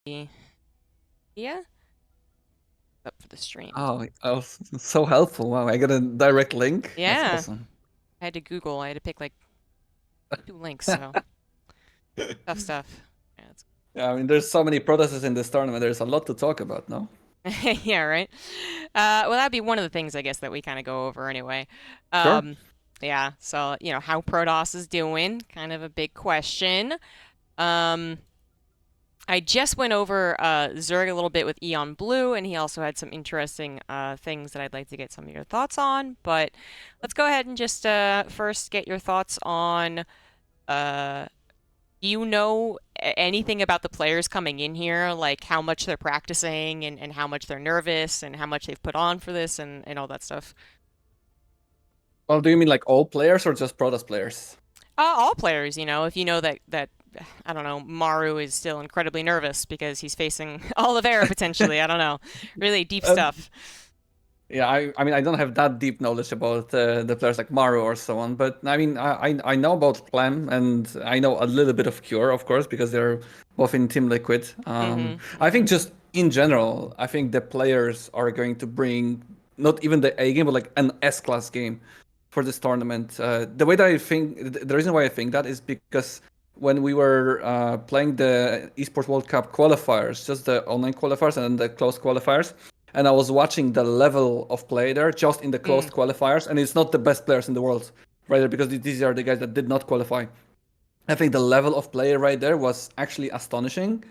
Yeah. Up for the stream. Oh, so helpful. Wow, I got a direct link. That's Yeah. awesome. I had to Google. I had to pick like 2 links, so tough stuff. Yeah, Yeah, I mean, there's so many Protosses in this tournament. There's a lot to talk about, no? yeah, right. Well, that'd be one of the things I guess that we kind of go over anyway. Sure. Yeah. So how Protoss is doing, kind of a big question. I just went over Zerg a little bit with Eon Blue, and he also had some interesting things that I'd like to get some of your thoughts on. But let's go ahead and just first get your thoughts on. Do you know anything about the players coming in here, like how much they're practicing and how much they're nervous and how much they've put on for this and all that stuff? Well, do you mean like all players or just Protoss players? All players, if you know that I don't know, Maru is still incredibly nervous because he's facing Oliveira potentially. I don't know, really deep stuff. Yeah, I mean, I don't have that deep knowledge about the players like Maru or so on, but I mean, I know about Clem and I know a little bit of Cure, of course, because they're both in Team Liquid. I think just in general, I think the players are going to bring not even the A game, but like an S-class game for this tournament. The way that I think, the reason why I think that is because when we were playing the Esports World Cup qualifiers, just the online qualifiers and the closed qualifiers, and I was watching the level of play there just in the closed qualifiers, and it's not the best players in the world right there because these are the guys that did not qualify. I think the level of play right there was actually astonishing.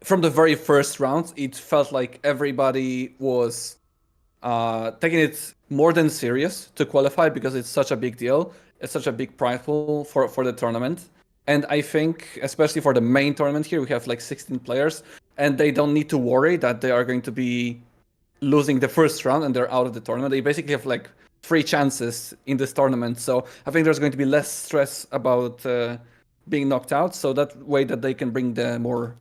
From the very first rounds, it felt like everybody was taking it more than serious to qualify because it's such a big deal. It's such a big prize pool for the tournament. And I think, especially for the main tournament here, we have like 16 players, and they don't need to worry that they are going to be losing the first round and they're out of the tournament. They basically have like 3 chances in this tournament. So I think there's going to be less stress about being knocked out. So that way that they can bring the more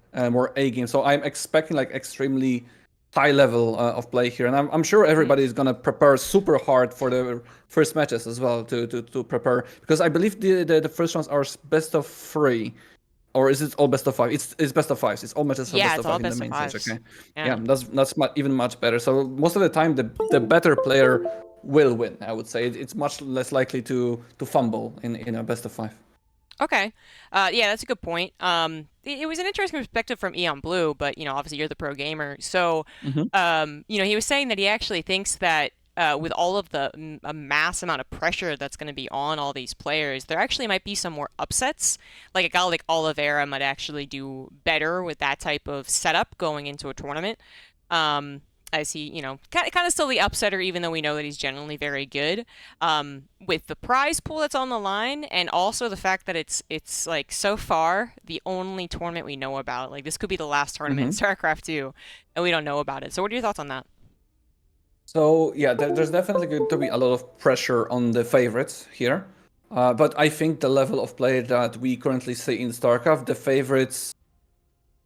A game. So I'm expecting like extremely high level of play here, and I'm sure everybody is gonna prepare super hard for the first matches as well to prepare, because I believe the first rounds are best of 3. Or is it all best of 5? It's best of 5s. It's all matches are best of 5 in the main stage. Okay, yeah, that's even much better. So most of the time, the better player will win. I would say it's much less likely to fumble in a best of 5. Okay. Yeah, that's a good point. It was an interesting perspective from Eon Blue, but obviously you're the pro gamer. So, he was saying that he actually thinks that with all of the a mass amount of pressure that's going to be on all these players, there actually might be some more upsets. Like a guy like Oliveira might actually do better with that type of setup going into a tournament. As he, kind of still the upsetter, even though we know that he's generally very good. With the prize pool that's on the line, and also the fact that it's like so far the only tournament we know about. Like this could be the last tournament in StarCraft 2, and we don't know about it. So what are your thoughts on that? So yeah, there's definitely going to be a lot of pressure on the favorites here, but I think the level of play that we currently see in StarCraft, the favorites,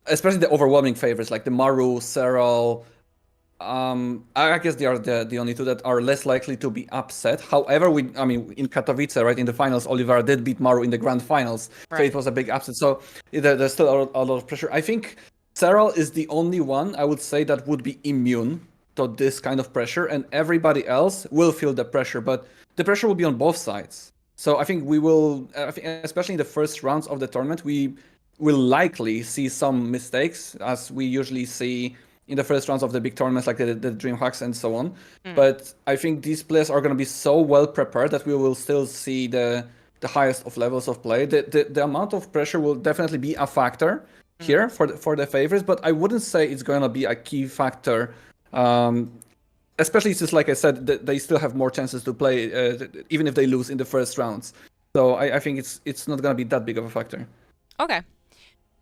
especially the overwhelming favorites like the Maru, Serral, I guess they are the only 2 that are less likely to be upset. However, I mean, in Katowice, right, in the finals, Oliveira did beat Maru in the grand finals, so it was a big upset. So there's still a lot of pressure. I think Serral is the only one, I would say, that would be immune to this kind of pressure, and everybody else will feel the pressure, but the pressure will be on both sides. So I think we will, especially in the first rounds of the tournament, we will likely see some mistakes, as we usually see in the first rounds of the big tournaments, like the DreamHacks and so on. But I think these players are going to be so well prepared that we will still see the highest of levels of play. The amount of pressure will definitely be a factor here for the favorites, but I wouldn't say it's going to be a key factor. Especially since, like I said, they still have more chances to play, even if they lose in the first rounds. So I think it's not going to be that big of a factor. Okay.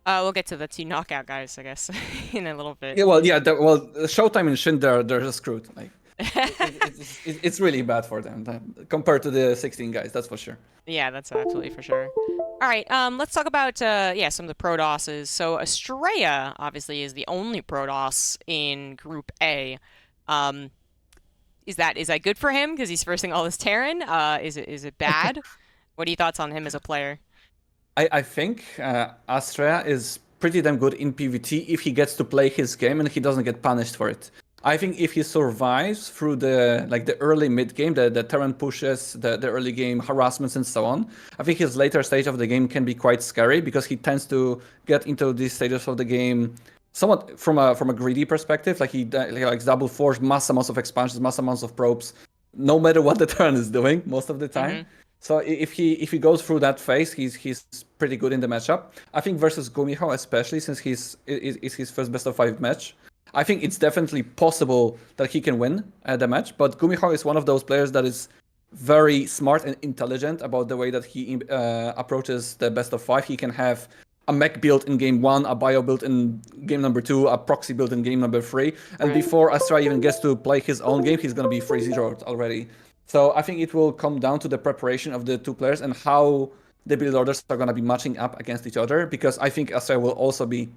We'll get to the 2 knockout guys, I guess, in a little bit. Yeah, well, Showtime and Shin, they're just screwed. Like, it's really bad for them compared to the 16 guys, that's for sure. Yeah, that's absolutely for sure. All right, let's talk about some of the Protosses. So Estrella obviously is the only Protoss in Group A. Is that good for him because he's versing all this Terran? Is it bad? What are your thoughts on him as a player? I think Astrea is pretty damn good in PvT if he gets to play his game and he doesn't get punished for it. I think if he survives through the early mid game, the Terran pushes, the early game harassments and so on, I think his later stage of the game can be quite scary because he tends to get into these stages of the game somewhat from a greedy perspective. Like he likes double force, mass amounts of expansions, mass amounts of probes, no matter what the Terran is doing most of the time. So if he goes through that phase, he's pretty good in the matchup. I think versus Gumiho, especially since is his first best of 5 match, I think it's definitely possible that he can win the match. But Gumiho is one of those players that is very smart and intelligent about the way that he approaches the best of 5. He can have a mech build in game 1, a bio build in game number 2, a proxy build in game number 3, and before Astra even gets to play his own game, he's gonna be 3-0 already. So I think it will come down to the preparation of the two players and how the build orders are going to be matching up against each other, because I think Astra will also be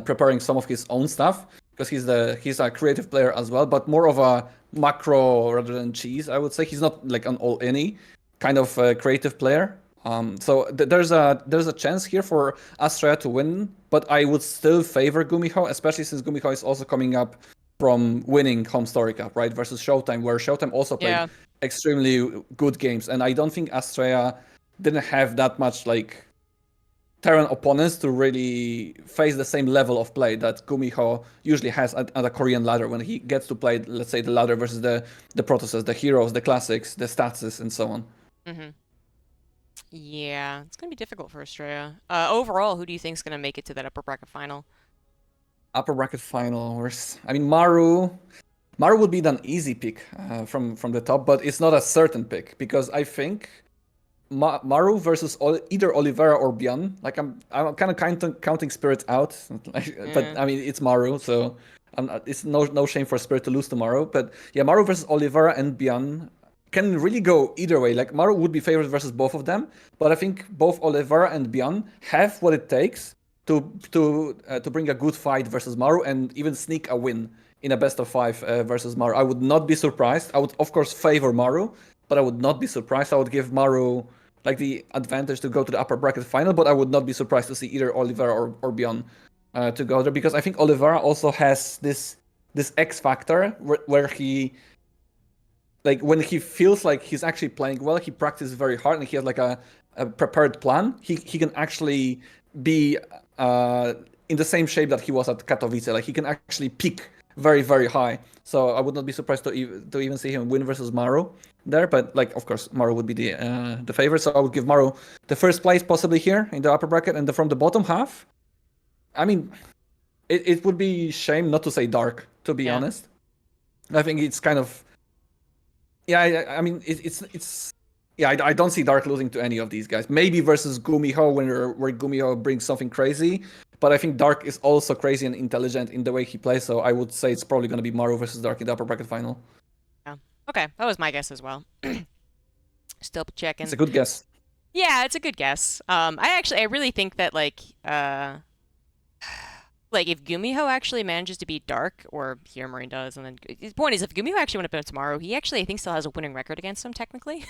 preparing some of his own stuff, because he's a creative player as well, but more of a macro rather than cheese, I would say. He's not like an all-any kind of creative player. So there's a chance here for Astra to win, but I would still favor Gumiho, especially since Gumiho is also coming up from winning Home Story Cup, right, versus Showtime, where Showtime also played extremely good games, and I don't think Astrea didn't have that much like Terran opponents to really face the same level of play that Gumiho usually has at a Korean ladder when he gets to play, let's say, the ladder versus the Protosses, the heroes, the classics, the statses, and so on. Yeah, it's gonna be difficult for Astrea. Overall, who do you think is gonna make it to that upper bracket final? Upper bracket final. I mean, Maru would be an easy pick from the top, but it's not a certain pick, because I think Maru versus either Olivera or Byan. Like I'm kind of counting Spirit out, but I mean it's Maru, so it's no shame for Spirit to lose to Maru. But yeah, Maru versus Olivera and Byan can really go either way. Like Maru would be favored versus both of them, but I think both Olivera and Byan have what it takes to bring a good fight versus Maru and even sneak a win in a best of 5 versus Maru. I would not be surprised. I would of course favor Maru, but I would not be surprised. I would give Maru like the advantage to go to the upper bracket final, but I would not be surprised to see either Olivera or Byan to go there, because I think Olivera also has this X factor where he, like when he feels like he's actually playing well, he practices very hard and he has like a prepared plan. He can actually be in the same shape that he was at Katowice. Like he can actually peak very, very high. So I would not be surprised to even see him win versus Maru there. But like, of course, Maru would be the favorite. So I would give Maru the first place possibly here in the upper bracket. And from the bottom half, I mean, it would be shame not to say Dark, to be honest. I think it's kind of, I mean, it's. Yeah, I don't see Dark losing to any of these guys. Maybe versus Gumiho where Gumiho brings something crazy. But I think Dark is also crazy and intelligent in the way he plays. So I would say it's probably going to be Maru versus Dark in the upper bracket final. Yeah. Okay, that was my guess as well. Still checking. It's a good guess. Yeah, it's a good guess. I really think that like if Gumiho actually manages to beat Dark, or here Marine does, and then the point is if Gumiho actually went up tomorrow, he actually I think still has a winning record against him technically.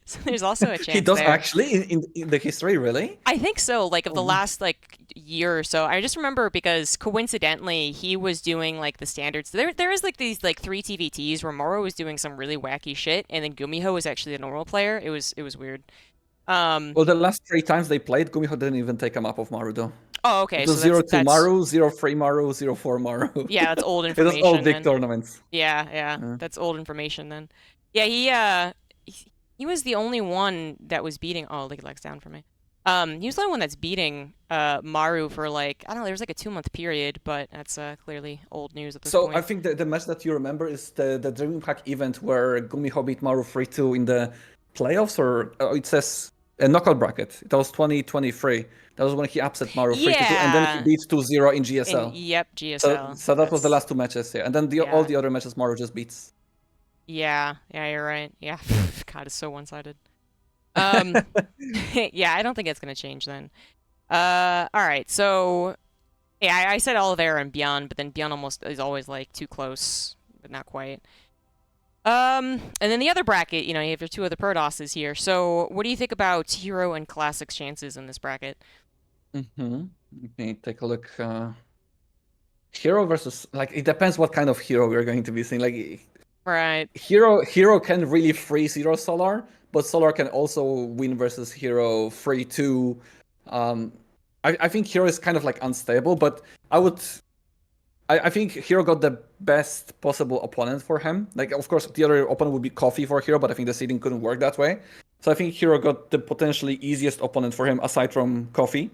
So there's also a chance. He does there. Actually in the history, really? I think so. Like of the last like year or so, I just remember because coincidentally he was doing like the standards. There is like these like 3 TVTs where Moro was doing some really wacky shit, and then Gumiho was actually a normal player. It was weird. Well, the last 3 times they played, Gumiho didn't even take a map of Maru though. Oh, okay. It was so 0-2 Maru, 0-3 Maru, 0-4 Maru. Yeah, that's old information. It was all big tournaments. Yeah, that's old information then. Yeah, he was the only one that was beating. Oh, look, it lags down for me. He was the only one that's beating Maru for like I don't know. There was like a 2-month period, but that's clearly old news at this point. So I think the match that you remember is the DreamHack event where Gumiho beat Maru 3-2 in the playoffs, or it says a knockout bracket. It was 2023. That was when he upset Maru 3-2, and then he beats 2-0 in GSL. Yep, GSL. So that was the last 2 matches here, and then all the other matches Maru just beats. Yeah, you're right. Yeah, God, it's so one-sided. Yeah, I don't think it's gonna change then. All right, so yeah, I said Olivera and Byan, but then Byan almost is always like too close, but not quite. And then the other bracket, you have your 2 other Protosses here. So what do you think about Hero and Classic's chances in this bracket? Let me take a look. Hero versus, like, it depends what kind of hero we're going to be seeing. Like, Right. Hero can really free zero Solar, but Solar can also win versus Hero free too. I think Hero is kind of like unstable, but I think Hero got the best possible opponent for him. Like, of course, the other opponent would be Coffee for Hero, but I think the seeding couldn't work that way. So I think Hero got the potentially easiest opponent for him aside from Coffee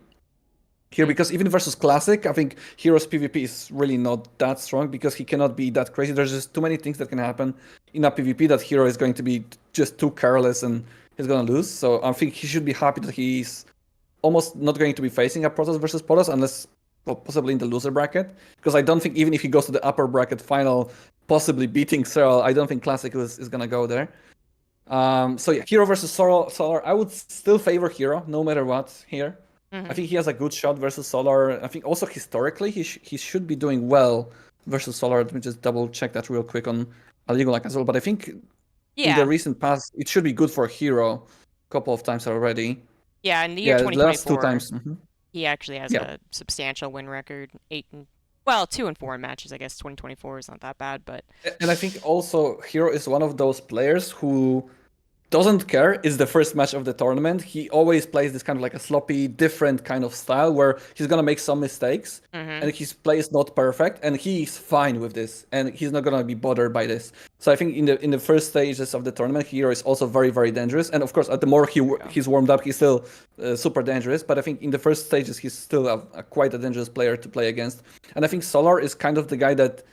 here, because even versus Classic, I think Hero's PvP is really not that strong because he cannot be that crazy. There's just too many things that can happen in a PvP that Hero is going to be just too careless and he's gonna lose. So I think he should be happy that he's almost not going to be facing a Protoss versus Protoss unless, well, possibly in the loser bracket. Because I don't think even if he goes to the upper bracket final, possibly beating Cyril, I don't think Classic is gonna go there. So yeah, Hero versus Solar, I would still favor Hero no matter what here. I think he has a good shot versus Solar. I think also historically he should be doing well versus Solar. Let me just double check that real quick on Aligulac as well. But I think in the recent past it should be good for Hero a couple of times already. Yeah, in the year 2024, the last 2 times. He actually has a substantial win record, 2-4 in matches. I guess 2024 is not that bad, but. And I think also Hero is one of those players who doesn't care. It's the first match of the tournament. He always plays this kind of like a sloppy, different kind of style where he's gonna make some mistakes and his play is not perfect, and he's fine with this, and he's not gonna be bothered by this. So I think in the first stages of the tournament, Hero is also very, very dangerous. And of course, the more he's warmed up, he's still super dangerous. But I think in the first stages, he's still quite a dangerous player to play against. And I think Solar is kind of the guy that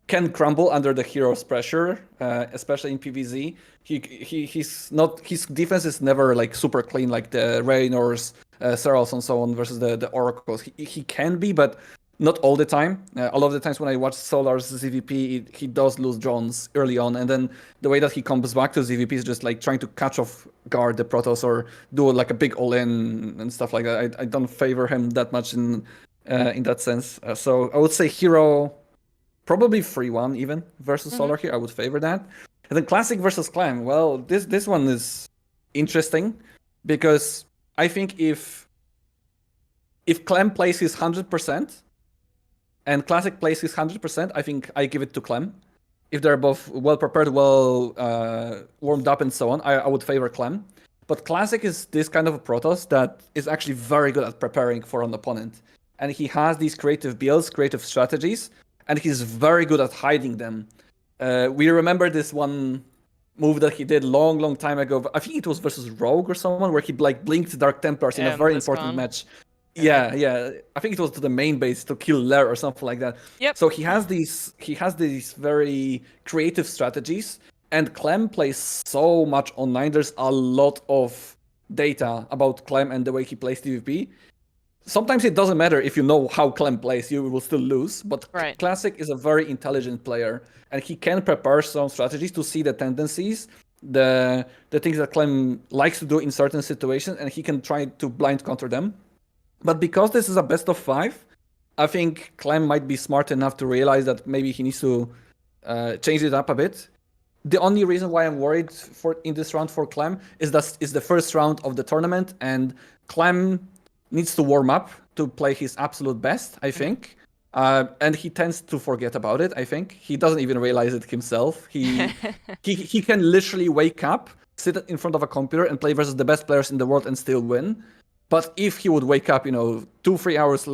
can crumble under the Hero's pressure, especially in PvZ. His defense is never like super clean like the Reynors, Serals and so on versus the Oracles. He can be, but not all the time. A lot of the times when I watch Solar's ZVP, he does lose drones early on, and then the way that he comes back to ZVP is just like trying to catch off guard the Protoss or do like a big all-in and stuff like that. I don't favor him that much in that sense. So I would say Hero. Probably 3-1 even versus Solar here. I would favor that. And then Classic versus Clam. Well, this one is interesting because I think if Clem plays his 100% and Classic plays his 100%, I think I give it to Clem. If they're both well prepared, well warmed up and so on, I would favor Clem. But Classic is this kind of a Protoss that is actually very good at preparing for an opponent. And he has these creative builds, creative strategies, and he's very good at hiding them. We remember this one move that he did long time ago. I think it was versus Rogue or someone where he like blinked Dark Templars in a very important match. Yeah. I think it was to the main base to kill Lair or something like that. Yep. So he has these very creative strategies, and Clem plays so much online. There's a lot of data about Clem and the way he plays PvP. Sometimes it doesn't matter if you know how Clem plays, you will still lose. But Classic is a very intelligent player, and he can prepare some strategies to see the tendencies, the things that Clem likes to do in certain situations, and he can try to blind counter them. But because this is a best of 5, I think Clem might be smart enough to realize that maybe he needs to change it up a bit. The only reason why I'm worried in this round for Clem is that it's the first round of the tournament, and Clem needs to warm up to play his absolute best, I think. And he tends to forget about it, I think. He doesn't even realize it himself. He can literally wake up, sit in front of a computer and play versus the best players in the world and still win. But if he would wake up, 2-3 hours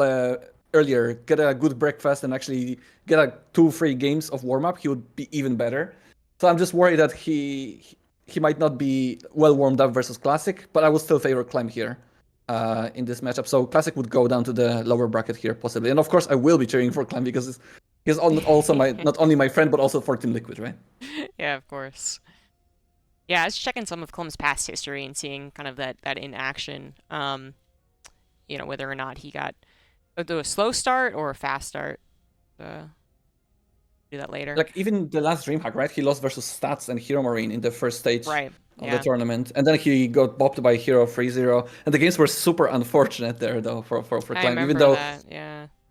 earlier, get a good breakfast and actually get 2-3 games of warm-up, he would be even better. So I'm just worried that he might not be well warmed up versus Classic, but I would still favor Clem here. In this matchup, so Classic would go down to the lower bracket here possibly, and of course I will be cheering for Clem because he's also not only my friend but also for Team Liquid, right? Yeah, of course. Yeah, I was checking some of Clem's past history and seeing kind of that in action. Whether or not he got a slow start or a fast start. Do that later. Like even the last DreamHack, right? He lost versus Stats and Hero Marine in the first stage. Right. Of the tournament, and then he got bopped by Hero 3-0, and the games were super unfortunate there though for Clem. Even though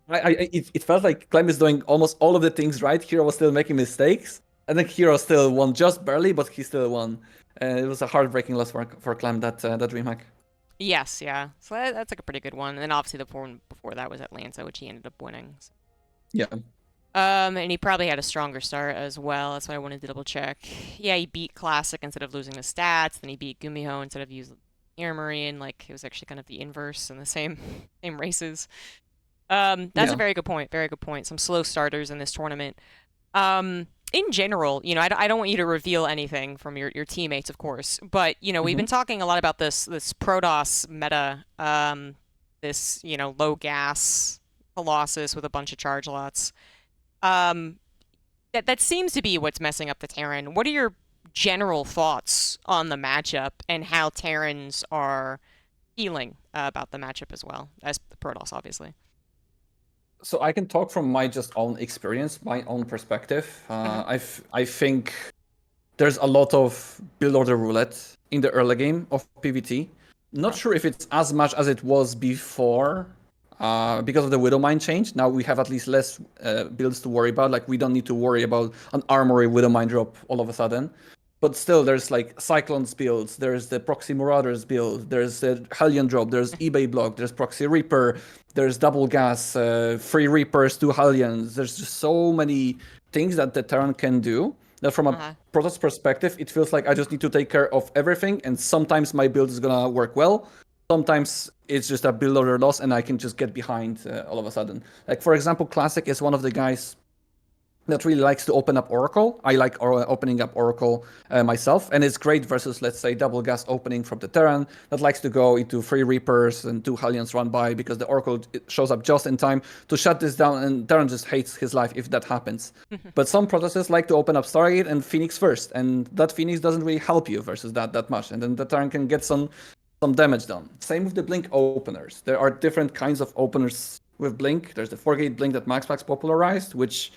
it felt like Clem is doing almost all of the things right, Hero was still making mistakes, and then Hero still won just barely, but he still won. It was a heartbreaking loss for Clem that DreamHack. Yes, yeah. So that's like a pretty good one. And then obviously the one before that was Atlanta, which he ended up winning. So. Yeah. And he probably had a stronger start as well. That's why I wanted to double check. Yeah, he beat Classic instead of losing the stats. Then he beat Gumiho instead of using Air Marine. Like it was actually kind of the inverse in the same same races. That's a Yeah. very good point. Very good point. Some slow starters in this tournament. In general, I don't want you to reveal anything from your teammates, of course, but we've been Hmm. talking a lot about this Protoss meta, this low gas Colossus with a bunch of charge lots. Um, that seems to be what's messing up the Terran. What are your general thoughts on the matchup and how Terrans are feeling about the matchup as well as the Protoss, obviously? So I can talk from my just own experience, my own perspective. Hmm. I think there's a lot of build order roulette in the early game of PvT. Not Okay. sure if it's as much as it was before, because of the Widowmine change. Now we have at least less builds to worry about. Like we don't need to worry about an armory Widowmine drop all of a sudden. But still, there's like Cyclones builds, there's the Proxy Marauders build, there's the Hellion drop, there's eBay block, there's Proxy Reaper, there's double gas, free Reapers, two Hellions. There's just so many things that the Terran can do that from a Uh-huh. Protoss perspective, it feels like I just need to take care of everything, and sometimes my build is gonna work well. Sometimes it's just a build order loss, and I can just get behind all of a sudden. Like for example, Classic is one of the guys that really likes to open up Oracle. I like opening up Oracle myself, and it's great versus, let's say, double gas opening from the Terran that likes to go into free Reapers and two Hellions run by because the Oracle shows up just in time to shut this down, and Terran just hates his life if that happens. But some Protosses like to open up Stargate and Phoenix first, and that Phoenix doesn't really help you versus that much, and then the Terran can get some damage done. Same with the Blink openers. There are different kinds of openers with Blink. There's the 4-gate Blink that MaxPax popularized, which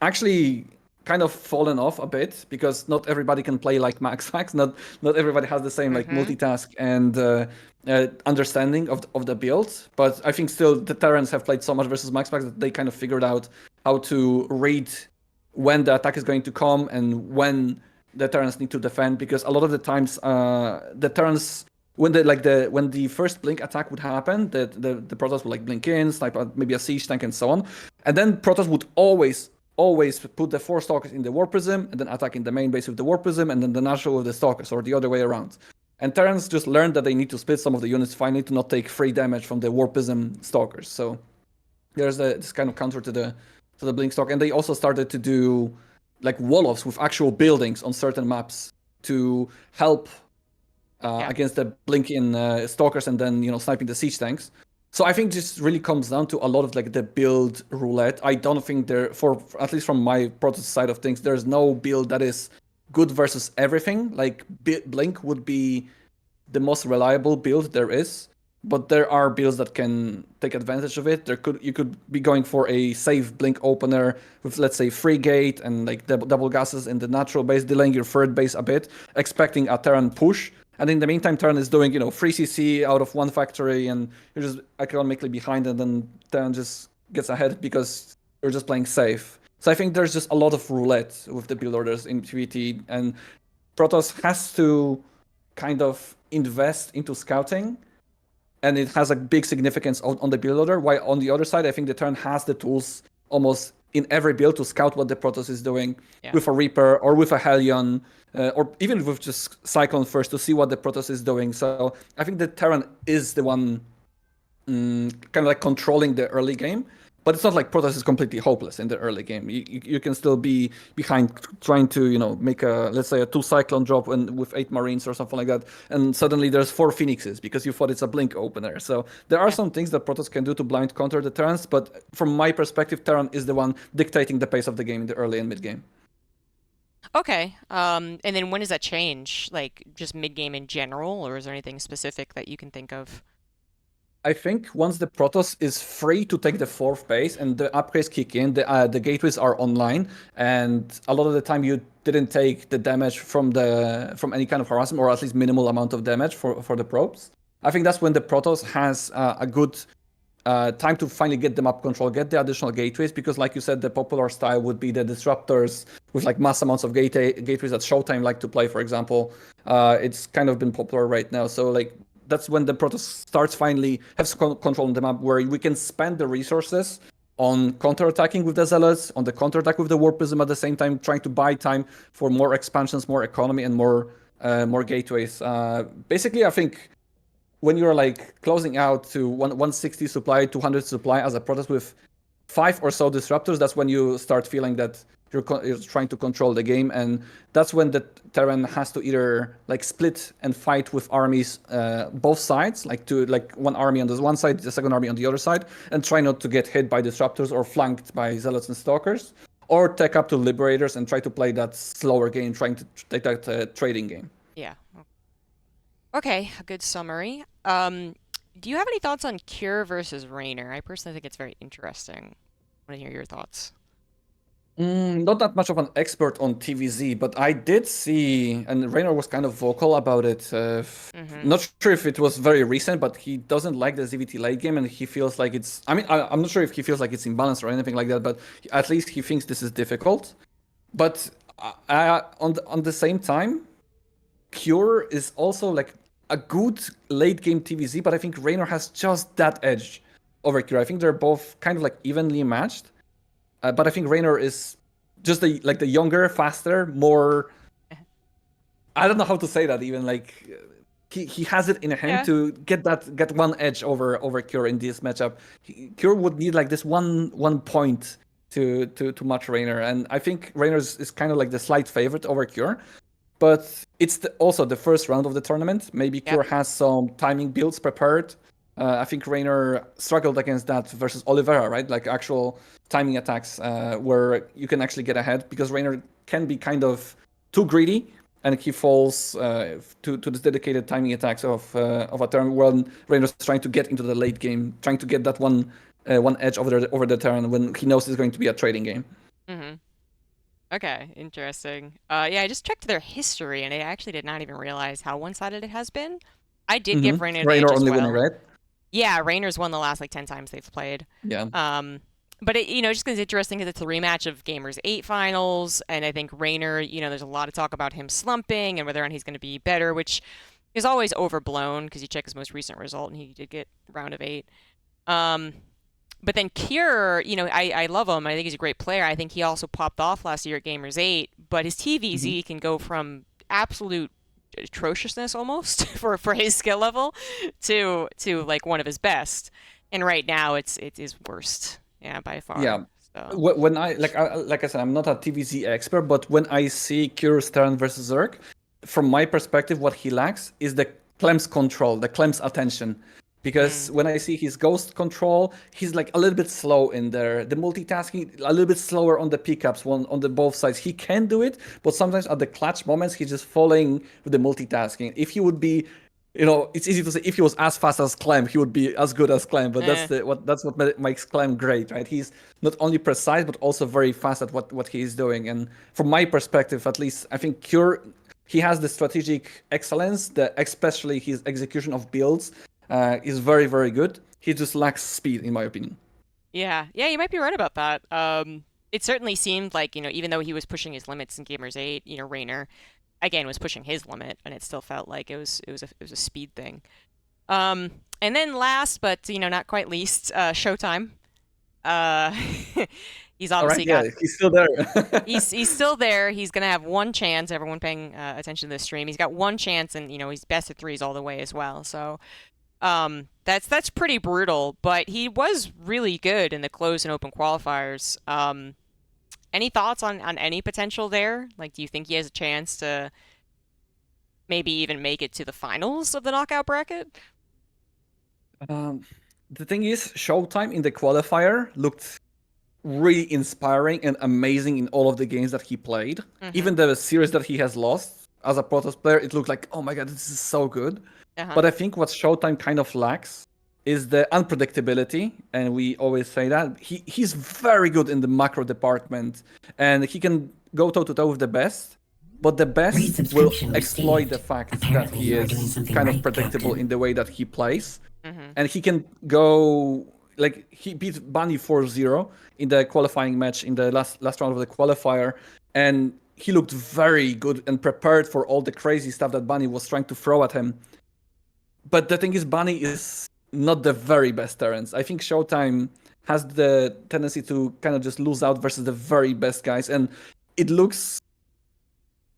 actually kind of fallen off a bit because not everybody can play like MaxPax. Not everybody has the same like Mm-hmm. multitask and understanding of the build. But I think still the Terrans have played so much versus MaxPax that they kind of figured out how to read when the attack is going to come and when the Terrans need to defend, because a lot of the times the Terrans, when the first blink attack would happen, the Protoss would like blink in, snipe out maybe a siege tank and so on, and then Protoss would always put the 4 stalkers in the war prism and then attack in the main base with the war prism and then the natural with the stalkers, or the other way around. And Terrans just learned that they need to split some of the units finally to not take free damage from the war prism stalkers. So there's this kind of counter to the blink stalk, and they also started to do like wall-offs with actual buildings on certain maps to help Yeah. against the blinking stalkers and then sniping the siege tanks. So I think this really comes down to a lot of like the build roulette. I don't think for at least from my Protoss side of things, there's no build that is good versus everything. Like Blink would be the most reliable build there is, but there are builds that can take advantage of it. You could be going for a safe Blink opener with, let's say, free gate and like double gases in the natural base, delaying your third base a bit, expecting a Terran push. And in the meantime, Terran is doing, free CC out of one factory, and you're just economically behind, and then Terran just gets ahead because you're just playing safe. So I think there's just a lot of roulette with the build orders in PvT, and Protoss has to kind of invest into scouting, and it has a big significance on the build order. While on the other side, I think the Terran has the tools almost in every build to scout what the Protoss is doing with a Reaper or with a Hellion, or even with just Cyclone first to see what the Protoss is doing. So I think the Terran is the one kind of like controlling the early game. But it's not like Protoss is completely hopeless in the early game. You can still be behind trying to, make let's say a 2 Cyclone drop with 8 Marines or something like that. And suddenly there's 4 Phoenixes because you thought it's a Blink opener. So there are Yeah. some things that Protoss can do to blind counter the Terrans. But from my perspective, Terran is the one dictating the pace of the game in the early and mid game. Okay. And then when does that change? Like just mid game in general, or is there anything specific that you can think of? I think once the Protoss is free to take the 4th base and the upgrades kick in, the gateways are online, and a lot of the time you didn't take the damage from any kind of harassment, or at least minimal amount of damage for the probes. I think that's when the Protoss has a good time to finally get them up control, get the additional gateways, because like you said, the popular style would be the disruptors with like mass amounts of gateways that Showtime like to play, for example. It's kind of been popular right now. So like that's when the Protoss starts finally have some control on the map, where we can spend the resources on counter-attacking with the Zealots, on the counter-attack with the Warp Prism at the same time, trying to buy time for more expansions, more economy, and more gateways. Basically, I think when you're like closing out to 160 supply, 200 supply as a Protoss with 5 or so disruptors, that's when you start feeling that you're trying to control the game, and that's when the Terran has to either like split and fight with armies both sides, like one army on the one side, the second army on the other side, and try not to get hit by disruptors or flanked by Zealots and Stalkers, or tech up to Liberators and try to play that slower game, trying to take that trading game. Yeah. Okay, a good summary. Do you have any thoughts on Cure versus Reynor? I personally think it's very interesting. I want to hear your thoughts. Not that much of an expert on TVZ, but I did see, and Reynor was kind of vocal about it. Not sure if it was very recent, but he doesn't like the ZVT late game, and he feels like it's. I mean, I'm not sure if he feels like it's imbalanced or anything like that, but at least he thinks this is difficult. But on the same time, Cure is also like a good late game TVZ, but I think Reynor has just that edge over Cure. I think they're both kind of like evenly matched. But I think Reynor is just the younger, faster, more. I don't know how to say that even. Like he has it in hand to get one edge over Cure in this matchup. Cure would need like this one point to match Reynor, and I think Reynor is kind of like the slight favorite over Cure. But it's also the first round of the tournament. Maybe Cure has some timing builds prepared. I think Reynor struggled against that versus Oliveira, right? Like actual timing attacks where you can actually get ahead, because Reynor can be kind of too greedy, and he falls to the dedicated timing attacks of a turn when Reynor's trying to get into the late game, trying to get that one edge over the turn when he knows it's going to be a trading game. Mm-hmm. Okay, interesting. Yeah, I just checked their history, and I actually did not even realize how one-sided it has been. I did give Reynor the edge as only well. winning, right? Yeah, Reynor's won the last like 10 times they've played. Yeah. But it, just because it's interesting because it's a rematch of Gamers 8 finals, and I think Reynor, there's a lot of talk about him slumping and whether or not he's going to be better, which is always overblown because you check his most recent result and he did get round of 8. But then Cure, I love him. I think he's a great player. I think he also popped off last year at Gamers 8, but his TVZ can go from absolute atrociousness almost for his skill level to like one of his best, and right now it is worst, by far. Yeah. So. When I like I said, I'm not a TVZ expert, but when I see Cure's turn versus Zerg, from my perspective, what he lacks is the Clem's control, the Clem's attention. Because when I see his ghost control, he's like a little bit slow in there. The multitasking, a little bit slower on the pickups, on the both sides. He can do it, but sometimes at the clutch moments, he's just falling with the multitasking. If he would be, it's easy to say if he was as fast as Clem, he would be as good as Clem. But that's what makes Clem great, right? He's not only precise, but also very fast at what he is doing. And from my perspective, at least, I think Cure, he has the strategic excellence, especially his execution of builds. Is very, very good. He just lacks speed, in my opinion. Yeah, you might be right about that. It certainly seemed like, even though he was pushing his limits in Gamers 8, Reynor, again, was pushing his limit, and it still felt like it was a speed thing. And then last, but, not quite least, Showtime. He's obviously he's still there. he's still there. He's gonna have one chance. Everyone paying attention to the stream. He's got one chance, and he's best at threes all the way as well. So. That's pretty brutal, but he was really good in the closed and open qualifiers. Any thoughts on any potential there? Like, do you think he has a chance to maybe even make it to the finals of the knockout bracket? The thing is, Showtime in the qualifier looked really inspiring and amazing in all of the games that he played. Even the series that he has lost as a Protoss player, it looked like, oh my god, this is so good. But I think what Showtime kind of lacks is the unpredictability, and we always say that. He's very good in the macro department, and he can go toe-to-toe with the best, but the best will exploit the fact that he is kind of predictable in the way that he plays. And he can go, like, he beat Bunny 4-0 in the qualifying match in the last round of the qualifier, and he looked very good and prepared for all the crazy stuff that Bunny was trying to throw at him. But the thing is, Bunny is not the very best Terrans. I think Showtime has the tendency to kind of just lose out versus the very best guys, and it looks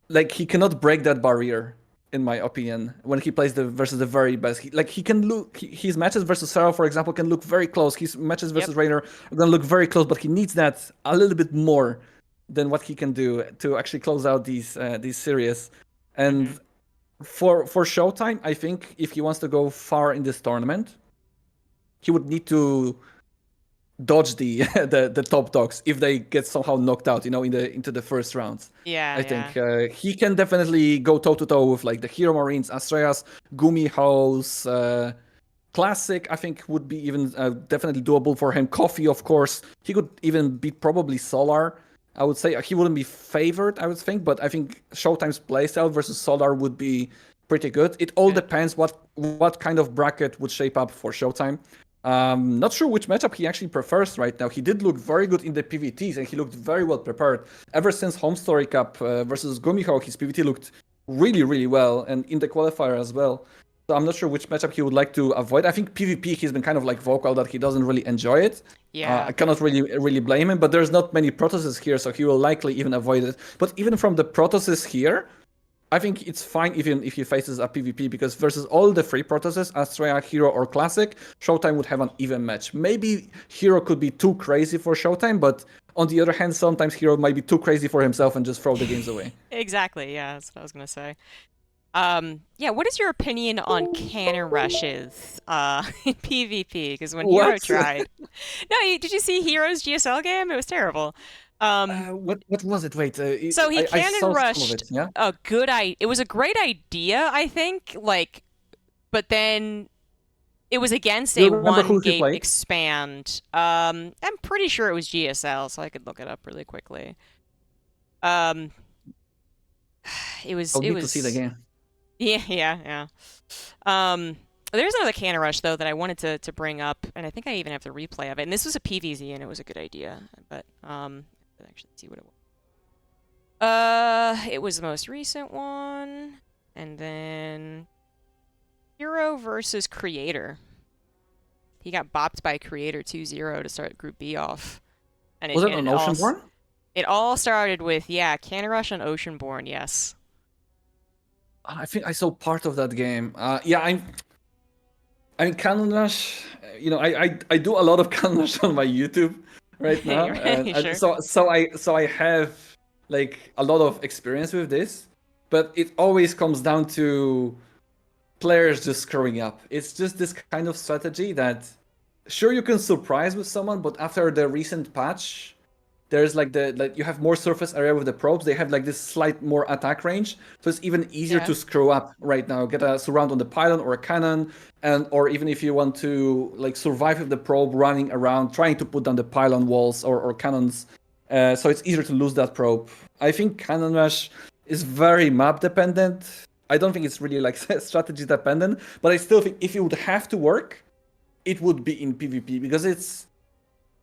like he cannot break that barrier, in my opinion, when he plays versus the very best. He can look, his matches versus Sarah, for example, can look very close. His matches versus Reynor are going to look very close, but he needs that a little bit more than what he can do to actually close out these series. And for Showtime, I think if he wants to go far in this tournament, he would need to dodge the top dogs if they get somehow knocked out, into the first rounds. Yeah, I think he can definitely go toe to toe with like the Hero Marines, Astrayas, Gumiho's, Classic. I think would be even definitely doable for him. Coffee, of course, he could even beat probably Solar. I would say he wouldn't be favored, I would think, but I think Showtime's playstyle versus Solar would be pretty good. It all depends what kind of bracket would shape up for Showtime. Not sure which matchup he actually prefers right now. He did look very good in the PvTs, and he looked very well prepared. Ever since Home Story Cup versus Gumiho, his PvT looked really, really well, and in the qualifier as well. So I'm not sure which matchup he would like to avoid. I think PvP, he's been kind of like vocal that he doesn't really enjoy it. Yeah. I cannot really blame him, but there's not many Protosses here, so he will likely even avoid it. But even from the Protosses here, I think it's fine even if he faces a PvP, because versus all the free Protosses, Astraya, Hero, or Classic, Showtime would have an even match. Maybe Hero could be too crazy for Showtime, but on the other hand, sometimes Hero might be too crazy for himself and just throw the games away. Exactly, yeah, that's what I was going to say. Yeah, what is your opinion on cannon rushes in PvP? Because when Hero tried... No, did you see Hero's GSL game? It was terrible. What was it? Wait. So he cannon rushed it was a great idea, I think, but then it was against a one-gate expand. I'm pretty sure it was GSL, so I could look it up really quickly. It was... I'll need to see the game. Yeah. There's another cannon rush, though, that I wanted to bring up, and I think I even have the replay of it. And this was a PVZ, and it was a good idea. But, let's actually see what it was. It was the most recent one. And then... Hero versus Creator. He got bopped by Creator 2-0 to start Group B off. And was it on Oceanborn? It all started with, cannon rush on Oceanborn, yes. I think I saw part of that game. I mean, Cannon Rush. I do a lot of Cannon Rush on my YouTube right now, sure. so I have like a lot of experience with this, but it always comes down to players just screwing up. It's just this kind of strategy that, sure, you can surprise with someone, but after the recent patch, there's you have more surface area with the probes. They have like this slight more attack range, so it's even easier to screw up right now. Get a surround on the pylon or a cannon, or even if you want to like survive with the probe running around, trying to put down the pylon walls or cannons. So it's easier to lose that probe. I think Cannon Rush is very map dependent. I don't think it's really like strategy dependent, but I still think if it would have to work, it would be in PvP, because it's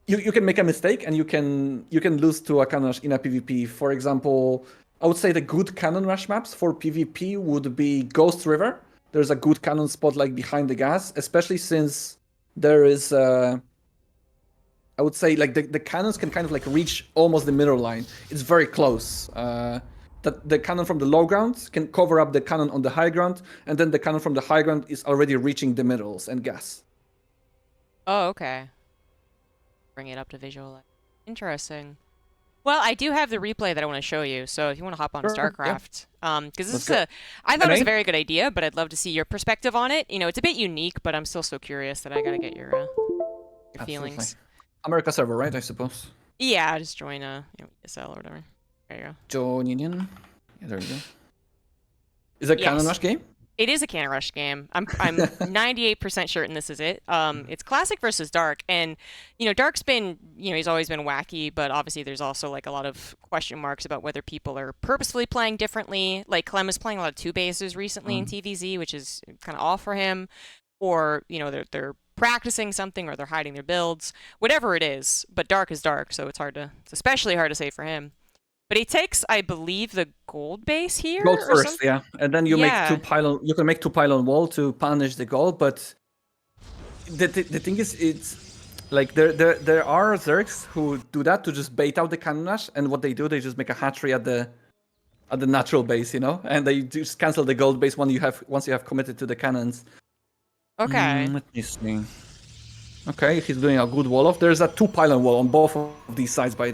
you can make a mistake and you can lose to a Cannon Rush in a PvP. For example, I would say the good Cannon Rush maps for PvP would be Ghost River. There's a good cannon spot like behind the gas, especially since there is I would say like the cannons can kind of like reach almost the middle line. It's very close. That the cannon from the low ground can cover up the cannon on the high ground, and then the cannon from the high ground is already reaching the middles and gas. Oh, okay. Bring it up to visualize. Interesting. Well, I do have the replay that I want to show you, so if you want to hop on StarCraft, because this is I thought it was a very good idea, but I'd love to see your perspective on it. It's a bit unique, but I'm still so curious that I gotta get your feelings. America server, right? I suppose. Yeah, just join ESL or whatever. There you go. Join Union. Yeah, there you go. Is it a Cannon Rush game? It is a Cannon Rush game. I'm 98% certain this is it. It's Classic versus Dark, and Dark's been he's always been wacky, but obviously there's also like a lot of question marks about whether people are purposefully playing differently. Like Clem is playing a lot of two bases recently in TVZ, which is kind of off for him, or they're practicing something, or they're hiding their builds, whatever it is. But Dark is Dark, so it's especially hard to say for him. But he takes, I believe, the gold base here Gold or first, something. yeah, and then you make two Yeah. pylon. You can make two pylon wall to punish the gold, but the thing is, it's like there are Zergs who do that to just bait out the cannon rush, and what they do, they just make a hatchery at the natural base, and they just cancel the gold base once you have committed to the cannons. Okay. Let me see. Okay, he's doing a good wall off. There's a 2 pylon wall on both of these sides by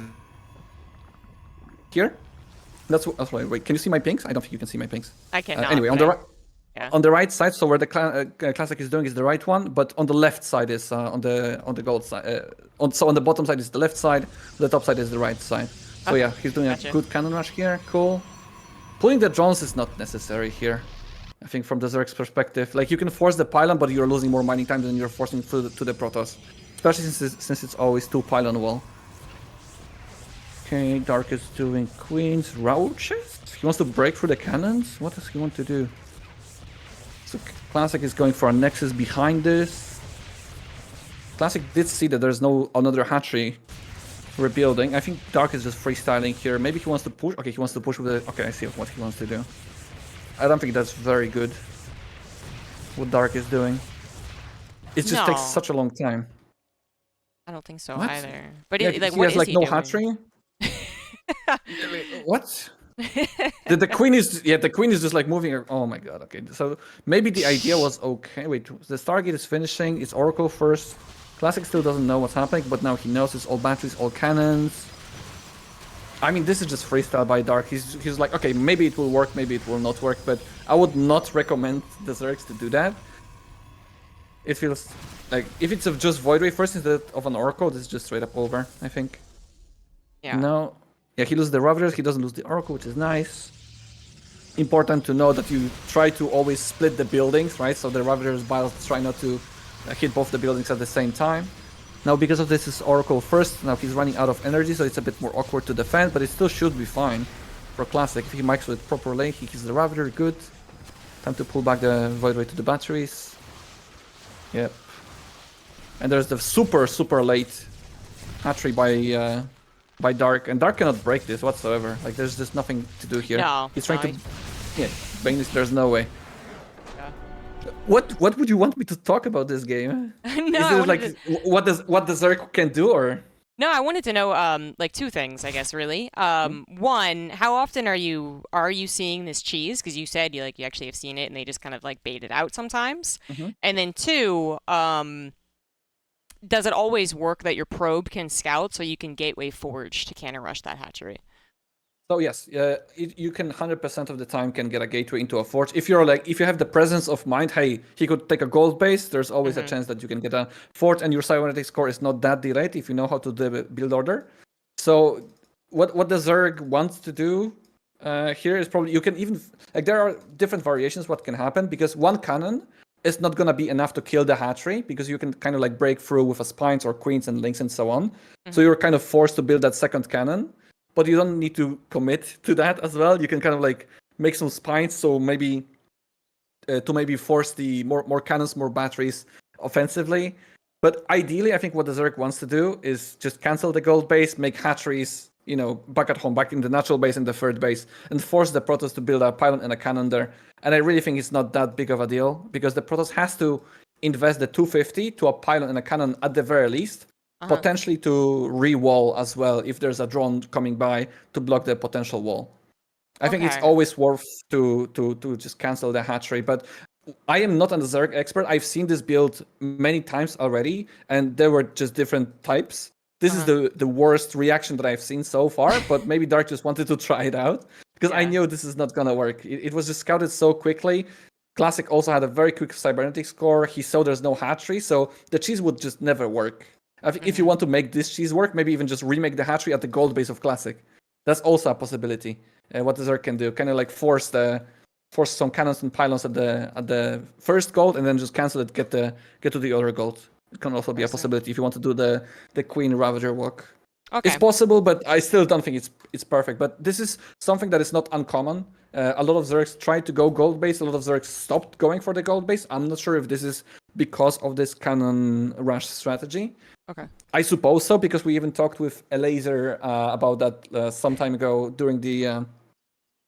here. That's why. Wait, can you see my pings? I don't think you can see my pings. I cannot. Anyway, on the right. Yeah. On the right side, so where the classic is doing is the right one, but on the left side is on the gold side. So on the bottom side is the left side, the top side is the right side. So Okay, yeah, he's doing gotcha. a good cannon rush here. Cool. Pulling the drones is not necessary here. I think from the Zerg's perspective, like you can force the pylon, but you're losing more mining time than you're forcing to the Protoss, especially since it's always 2 pylon wall. Okay, Dark is doing Queen's Roaches. He wants to break through the cannons. What does he want to do? So Classic is going for a Nexus behind this. Classic did see that there's no another hatchery rebuilding. I think Dark is just freestyling here. Maybe he wants to push. Okay, he wants to push with the. Okay, I see what he wants to do. I don't think that's very good. What Dark is doing. It just takes such a long time. I don't think so What? either. But Yeah, like, he what has is like he no doing? hatchery. What? The queen is the queen is just like moving. Oh my god. Okay, so maybe the idea was okay. Wait, the Stargate is finishing. It's Oracle first. Classic still doesn't know what's happening, but now he knows it's all batteries, all cannons. I mean, this is just freestyle by Dark. He's like, okay, maybe it will work, maybe it will not work, but I would not recommend the Zergs to do that. It feels like if it's just Void Ray first instead of an Oracle, this is just straight up over, I think. Yeah. No. Yeah, he loses the Ravagers, he doesn't lose the Oracle, which is nice. Important to know that you try to always split the buildings, right? So the Ravagers battles try not to hit both the buildings at the same time. Now, because of this is Oracle first, now he's running out of energy, so it's a bit more awkward to defend, but it still should be fine for Classic. If he mics it properly, he hits the Ravager, good. Time to pull back the Void Ray to the batteries. Yep. And there's the super late hatchery by Dark, and Dark cannot break this whatsoever. Like, there's just nothing to do here. No. He's trying to... Yeah, bang this, there's no way. Yeah. What would you want me to talk about this game? No, Is it like what the Zerg can do, or? No, I wanted to know like 2 things, I guess, really. One, how often are you seeing this cheese? Because you said you actually have seen it and they just kind of like bait it out sometimes. And then 2, does it always work that your probe can scout so you can gateway forge to cannon rush that hatchery? So yes, you can 100% of the time can get a gateway into a forge. If you have the presence of mind, hey, he could take a gold base. There's always a chance that you can get a forge, and your cybernetic score is not that delayed if you know how to do the build order. So what the Zerg wants to do here is probably you can even like there are different variations what can happen because one cannon is not gonna be enough to kill the hatchery because you can kind of like break through with a spines or queens and links and so on. So you're kind of forced to build that second cannon. But you don't need to commit to that as well. You can kind of like make some spines, so maybe to maybe force the more cannons, more batteries offensively. But ideally, I think what the Zerg wants to do is just cancel the gold base, make hatcheries, back at home, back in the natural base and the third base, and force the Protoss to build a pylon and a cannon there. And I really think it's not that big of a deal because the Protoss has to invest the 250 to a pylon and a cannon at the very least. Potentially to re-wall as well if there's a drone coming by to block the potential wall. I think it's always worth to just cancel the hatchery, but I am not a Zerg expert. I've seen this build many times already, and there were just different types. This is the worst reaction that I've seen so far, but maybe Dark just wanted to try it out because I knew this is not gonna work. It was just scouted so quickly. Classic also had a very quick cybernetic score. He saw there's no hatchery, so the cheese would just never work. If you want to make this cheese work, maybe even just remake the hatchery at the gold base of Classic. That's also a possibility. What the Zerg can do, kind of like force some cannons and pylons at the first gold, and then just cancel it, get to the other gold. It can also be a possibility if you want to do the Queen Ravager walk. Okay. It's possible, but I still don't think it's perfect. But this is something that is not uncommon A lot of Zergs tried to go gold base. A lot of Zergs stopped going for the gold base. I'm not sure if this is because of this cannon rush strategy. Okay. I suppose so, because we even talked with Elaser about that some time ago during the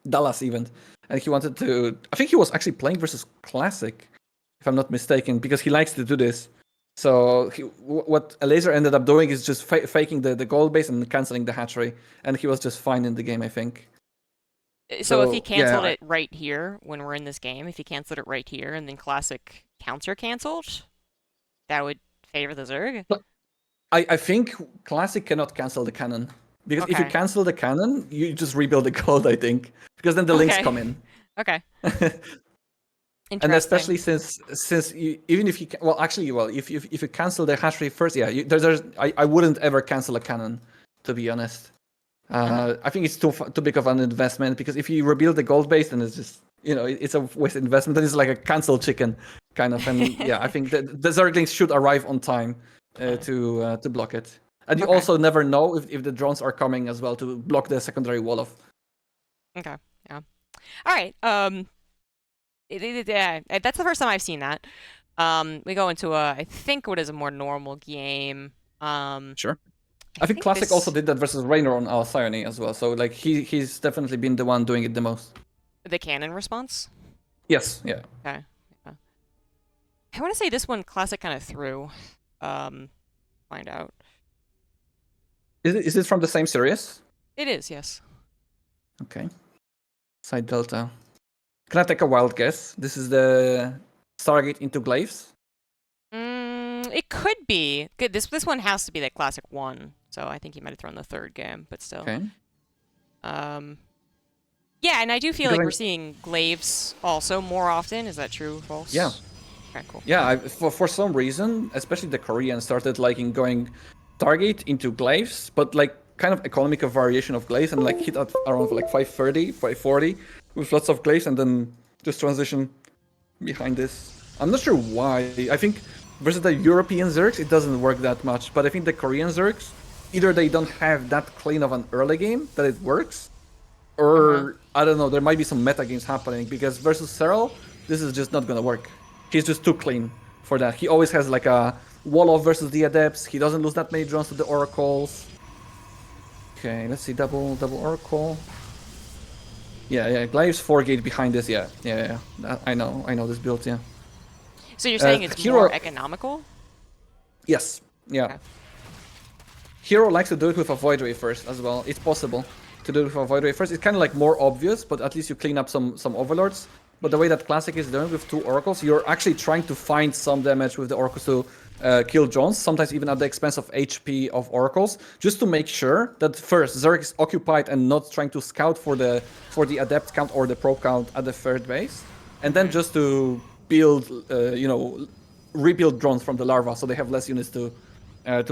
Dallas event, and he wanted to. I think he was actually playing versus Classic, if I'm not mistaken, because he likes to do this. So what Elaser ended up doing is just faking the gold base and canceling the hatchery, and he was just fine in the game, I think. So if he canceled it right here when we're in this game, if he canceled it right here and then Classic counter canceled, that would favor the Zerg? I think Classic cannot cancel the cannon. Because if you cancel the cannon, you just rebuild the gold, I think. Because then the links come in. Okay. And especially since even if you if you cancel the hatchery first, I wouldn't ever cancel a cannon, to be honest. I think it's too big of an investment, because if you rebuild the gold base, then it's just it's a waste investment. Then it's like a cancel chicken kind of. And I think the Zerglings should arrive on time to block it. And you also never know if the drones are coming as well to block the secondary wall off. Okay. Yeah. All right. That's the first time I've seen that. We go into I think what is a more normal game. Sure. I think Classic also did that versus Reynor on Alcyone as well. So like he's definitely been the one doing it the most. The cannon response? Yes. Yeah. Okay. Yeah. I want to say this one Classic kind of threw. Find out. Is it from the same series? It is, yes. Okay. Side Delta. Can I take a wild guess? This is the Stargate into Glaives? It could be. Good. This one has to be the Classic one, so I think he might have thrown the third game, but still. Okay. Yeah, and I do feel like we're seeing Glaives also more often. Is that true, false? Yeah. Okay, cool. Yeah, for some reason, especially the Koreans started liking going Stargate into Glaives, but like kind of economical variation of Glaives, and like hit at around like 530, 540 with lots of Glaives, and then just transition behind this. I'm not sure why. I think versus the European Zergs, it doesn't work that much, but I think the Korean Zergs, either they don't have that clean of an early game that it works, or I don't know, there might be some meta games happening, because versus Serral, this is just not gonna work. He's just too clean for that. He always has like a wall off versus the Adepts. He doesn't lose that many drones to the Oracles. Okay, let's see, double Oracle. Yeah, Glaives 4 gate behind this, yeah. I know this build, yeah. So you're saying it's more economical? Yes, yeah. Okay. Hero likes to do it with a Void Ray first as well. It's possible to do it with a Void Ray first. It's kind of like more obvious, but at least you clean up some Overlords. But the way that Classic is doing with 2 Oracles, you're actually trying to find some damage with the Oracles to kill drones, sometimes even at the expense of HP of Oracles, just to make sure that first Zerg is occupied and not trying to scout for the Adept count or the Probe count at the third base, and then just to build, rebuild drones from the larva so they have less units to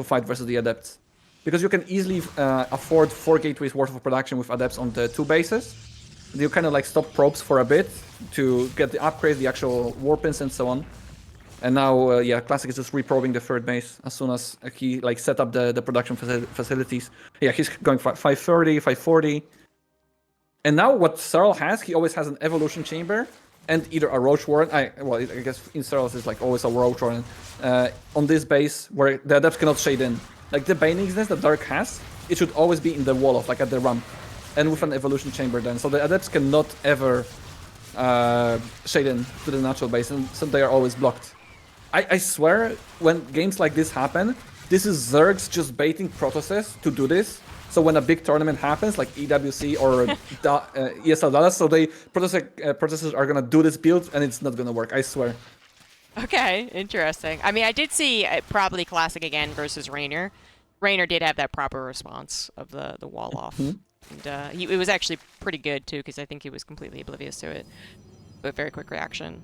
fight versus the Adepts. Because you can easily afford 4 gateways worth of production with Adepts on the 2 bases. You kind of like stop probes for a bit to get the upgrades, the actual warpins and so on. And now, Classic is just reprobing the third base as soon as he like set up the production facilities. Yeah, he's going 530, 540. And now what Serral has, he always has an Evolution Chamber and either a Roach Warren. I guess in Serral's is like always a Roach Warren on this base where the Adepts cannot shade in. Like the Baning's Nest that Dark has, it should always be in the wall of, like at the ramp. And with an Evolution Chamber then. So the Adepts cannot ever shade in to the natural base, and so they are always blocked. I swear, when games like this happen, this is Zergs just baiting Protosses to do this. So when a big tournament happens, like EWC or ESL Dallas, so Protosses are gonna do this build, and it's not gonna work, I swear. Okay, interesting. I mean, I did see probably Classic again versus Reynor. Reynor did have that proper response of the wall off. And it was actually pretty good, too, because I think he was completely oblivious to it. But very quick reaction.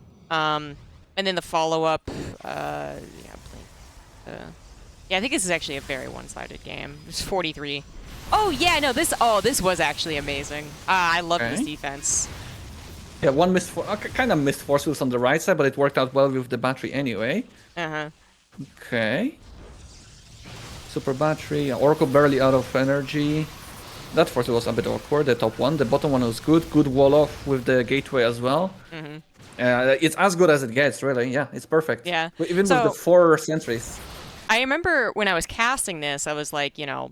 And then the follow-up, I think this is actually a very one-sided game. It's 43. Oh, yeah, no, this was actually amazing. I love this defense. Yeah, one kind of missed force wheels on the right side, but it worked out well with the battery anyway. Okay. Super battery, Oracle barely out of energy. That force was a bit awkward, the top one. The bottom one was good. Good wall off with the gateway as well. It's as good as it gets, really. Yeah, it's perfect. Yeah. Even with the 4 sentries. I remember when I was casting this, I was like, you know,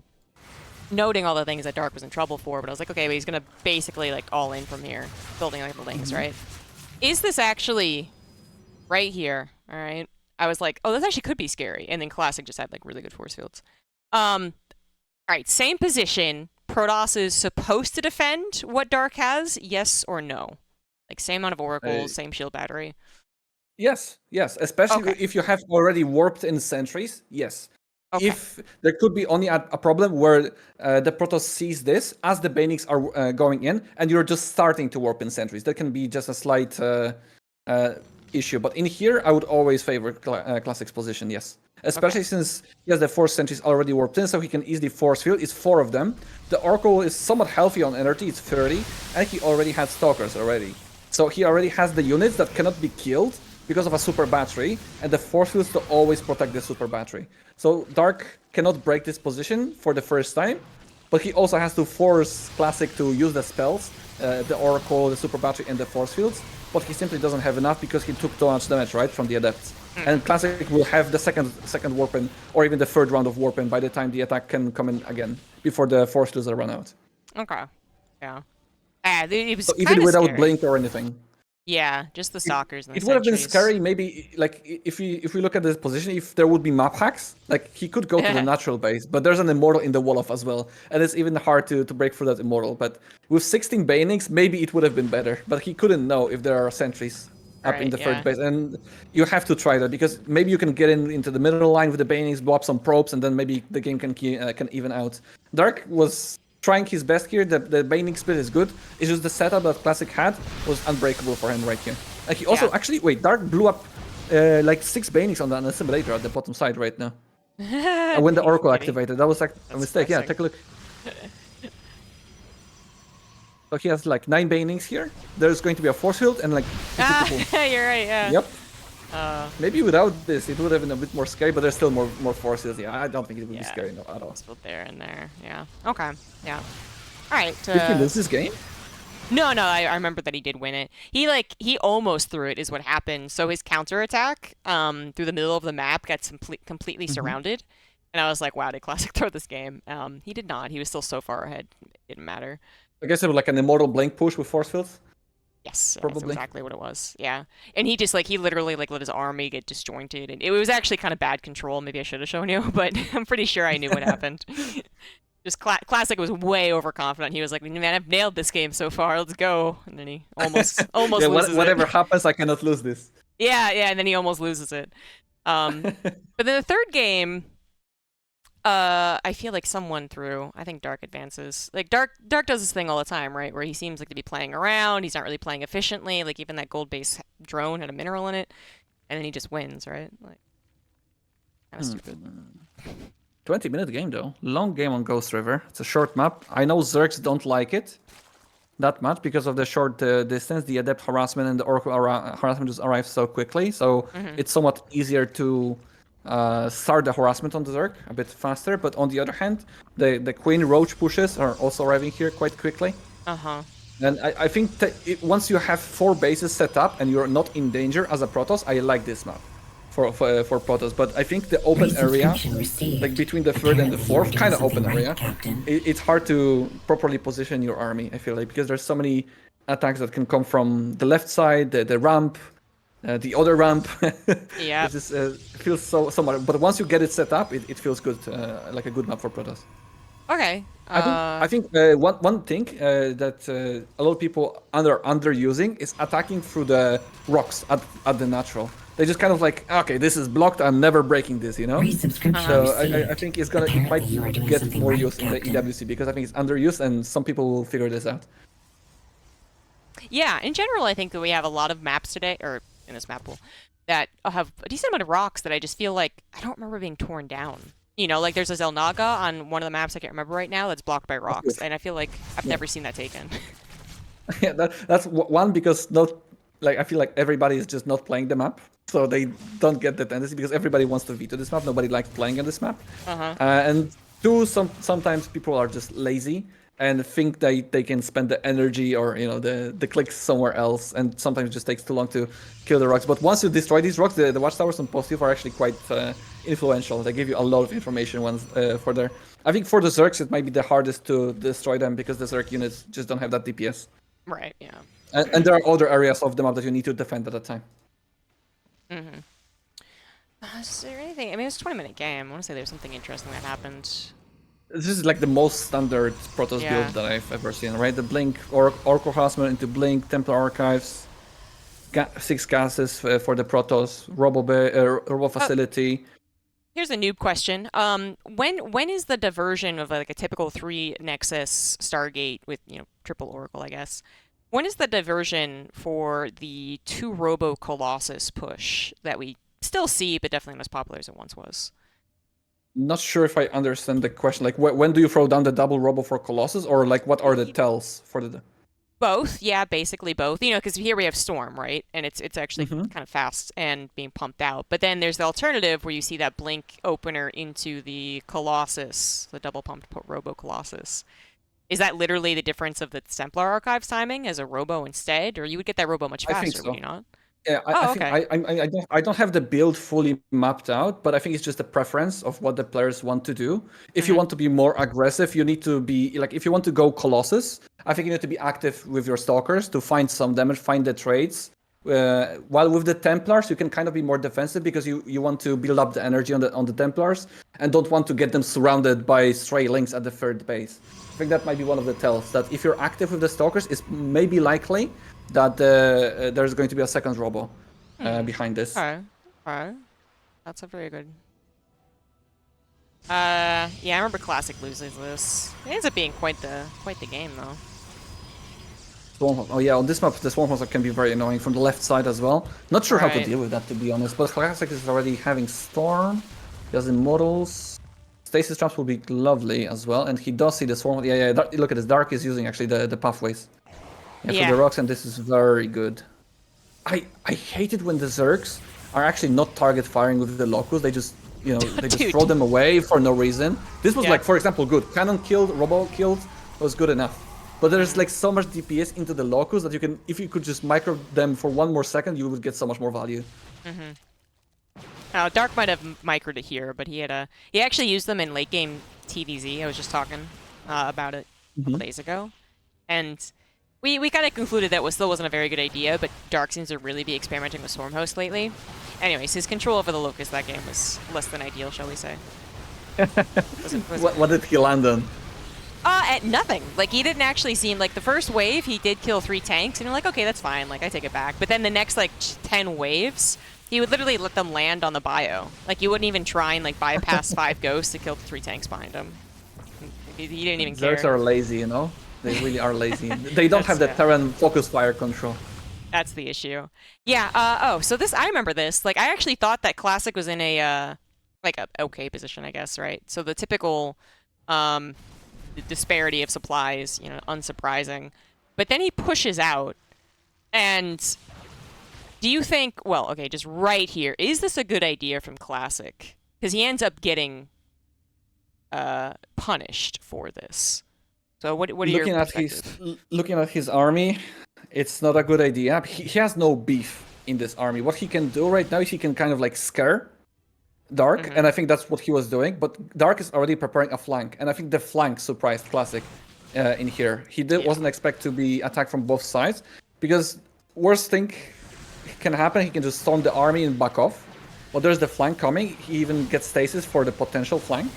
noting all the things that Dark was in trouble for, but I was like, okay, but he's going to basically like all in from here, building like the links, right? Is this actually right here? All right. I was like, oh, this actually could be scary. And then Classic just had like really good force fields. All right, same position. Protoss is supposed to defend what Dark has, yes or no? Like same amount of oracles, same shield battery. Yes, especially if you have already warped in sentries, yes. If there could be only a problem where the Protoss sees this as the Banix are going in, and you're just starting to warp in sentries. That can be just a slight issue. But in here, I would always favor Classic's position, yes. Especially since he has the 4 sentries already warped in, so he can easily force field. It's 4 of them. The Oracle is somewhat healthy on energy, it's 30, and he already has Stalkers already. So he already has the units that cannot be killed because of a super battery, and the force fields to always protect the super battery. So Dark cannot break this position for the first time, but he also has to force Classic to use the spells, the Oracle, the super battery, and the force fields, but he simply doesn't have enough because he took too much damage, right, from the Adepts. And Classic will have the second warpen, or even the third round of warpen by the time the attack can come in again, before the force fields are run out. Okay. Yeah. It was so even without scary. blink or anything. Yeah, just the stalkers and the It would have been sentries. scary, maybe, like, if we look at this position, if there would be map hacks, like, he could go to the natural base, but there's an Immortal in the wall-off as well, and it's even hard to break through that Immortal, but with 16 Banings, maybe it would have been better, but he couldn't know if there are sentries up in the third base, and you have to try that, because maybe you can get into the middle line with the Banings, blow up some probes, and then maybe the game can even out. Dark was trying his best here. The Baning split is good. It's just the setup that Classic had was unbreakable for him right here. And he also actually Dark blew up like 6 Banings on the assimilator at the bottom side right now. And when the Oracle activated, that was like a mistake. Yeah, take a look. So he has like 9 Banings here. There's going to be a force field and like. You're right. Yeah. Yep. Maybe without this, it would have been a bit more scary, but there's still more forces. Yeah, I don't think it would be scary at all. Split there and there. Yeah. Okay. Yeah. All right. Did he lose this game? No. I remember that he did win it. He almost threw it, is what happened. So his counterattack through the middle of the map got completely surrounded, and I was like, wow, did Classic throw this game? He did not. He was still so far ahead. It didn't matter. I guess it was like an Immortal blink push with force fields. Yes, that's exactly what it was. Yeah, and he literally let his army get disjointed, and it was actually kind of bad control. Maybe I should have shown you, but I'm pretty sure I knew what happened. Just Classic was way overconfident. He was like, "Man, I've nailed this game so far. Let's go!" And then he almost loses whatever it. happens, I cannot lose this. Yeah, and then he almost loses it. But then the third game, I feel like someone threw. I think Dark advances. Like Dark does this thing all the time, right? Where he seems like to be playing around. He's not really playing efficiently. Like even that gold base drone had a mineral in it, and then he just wins, right? Like kind of stupid. 20-minute game though. Long game on Ghost River. It's a short map. I know Zergs don't like it that much because of the short distance. The Adept harassment and the Oracle harassment just arrive so quickly. So it's somewhat easier to start the harassment on the Zerg a bit faster, but on the other hand, the Queen Roach pushes are also arriving here quite quickly. And I think once you have 4 bases set up and you're not in danger as a Protoss, I like this map for Protoss. But I think the open area, like between the third and the fourth, kind of open area, it's hard to properly position your army, I feel like, because there's so many attacks that can come from the left side, the ramp, the other ramp. Yeah. It just feels so much. But once you get it set up, it feels good, like a good map for Protoss. Okay. I think one thing that a lot of people underusing is attacking through the rocks at the natural. They just kind of like, okay, this is blocked. I'm never breaking this, you know. So I think it might get more use in the EWC because I think it's underused, and some people will figure this out. Yeah, in general, I think that we have a lot of maps today, or in this map pool, that have a decent amount of rocks that I just feel like I don't remember being torn down. You know, like there's a Zelnaga on one of the maps I can't remember right now that's blocked by rocks, and I feel like I've never seen that taken. Yeah, that's one because I feel like everybody is just not playing the map, so they don't get the tendency because everybody wants to veto this map. Nobody likes playing on this map. And 2, sometimes people are just lazy and think they can spend the energy or the clicks somewhere else, and sometimes it just takes too long to kill the rocks. But once you destroy these rocks, the watchtowers on positive are actually quite influential. They give you a lot of information once for there. I think for the Zergs it might be the hardest to destroy them because the Zerg units just don't have that DPS. Right. Yeah. And there are other areas of the map that you need to defend at that time. Mm-hmm. Is there anything? I mean, it's a 20-minute game. I want to say there's something interesting that happened. This is like the most standard Protoss build that I've ever seen, right? The Blink, Orc Harassment into Blink, Templar Archives, 6 gases for the Protoss, Robo Facility. Here's a noob question. When is the diversion of like a typical 3 Nexus Stargate with, triple Oracle, I guess? When is the diversion for the 2 Robo Colossus push that we still see, but definitely not as popular as it once was? Not sure if I understand the question. Like, when do you throw down the double Robo for Colossus, or like what are the tells for the? Both, yeah, basically both. Because here we have Storm, right? And it's actually kind of fast and being pumped out. But then there's the alternative where you see that blink opener into the Colossus, the double pumped Robo Colossus. Is that literally the difference of the Templar Archives timing as a Robo instead, or you would get that Robo much faster, I think so. Would you not? Yeah, I don't have the build fully mapped out, but I think it's just a preference of what the players want to do. If you want to be more aggressive, you need to be like, if you want to go Colossus, I think you need to be active with your Stalkers to find some damage, find the trades. While with the Templars, you can kind of be more defensive because you want to build up the energy on the Templars and don't want to get them surrounded by stray links at the third base. I think that might be one of the tells, that if you're active with the Stalkers, it's maybe likely that there's going to be a second Robo behind this. Alright. That's a very good... yeah, I remember Classic loses this. It ends up being quite the game, though. Oh yeah, on this map, the Swarmhouse can be very annoying from the left side as well. Not sure how to deal with that, to be honest. But Classic is already having Storm. He has Immortals. Stasis Traps will be lovely as well. And he does see the Swarm. Yeah. Look at this. Dark is using actually the pathways. Yeah, for the rocks, and this is very good. I hate it when the Zergs are actually not target firing with the Locust. They just, they just throw them away for no reason. This was like, for example, good. Cannon killed, Robo killed, was good enough. But there's like so much DPS into the Locust that you can, if you could just micro them for 1 more second, you would get so much more value. Dark might have microed it here, but he actually used them in late game TVZ. I was just talking about it a couple days ago, and we kind of concluded that still wasn't a very good idea. But Dark seems to really be experimenting with Stormhost lately. Anyways, his control over the Locust that game was less than ideal, shall we say? What did he land on? At nothing. Like, he didn't actually seem like the first wave. He did kill 3 tanks, and you're like, okay, that's fine. Like, I take it back. But then the next like 10 waves, he would literally let them land on the bio. Like, you wouldn't even try and like bypass 5 ghosts to kill 3 tanks behind him. He didn't even care. Zergs are lazy, They really are lazy. They don't have the Terran focus fire control. That's the issue. Yeah. So this, I remember this. Like, I actually thought that Classic was in a like a okay position, I guess, right? So the typical the disparity of supplies, unsurprising. But then he pushes out, and do you think, well, okay, just right here, is this a good idea from Classic? Because he ends up getting punished for this. So what are your perspectives? Looking at his army, it's not a good idea. He has no beef in this army. What he can do right now is he can kind of like scare Dark, and I think that's what he was doing. But Dark is already preparing a flank, and I think the flank surprised Classic in here. He wasn't expect to be attacked from both sides, because worst thing can happen, he can just storm the army and back off. But there's the flank coming. He even gets stasis for the potential flank.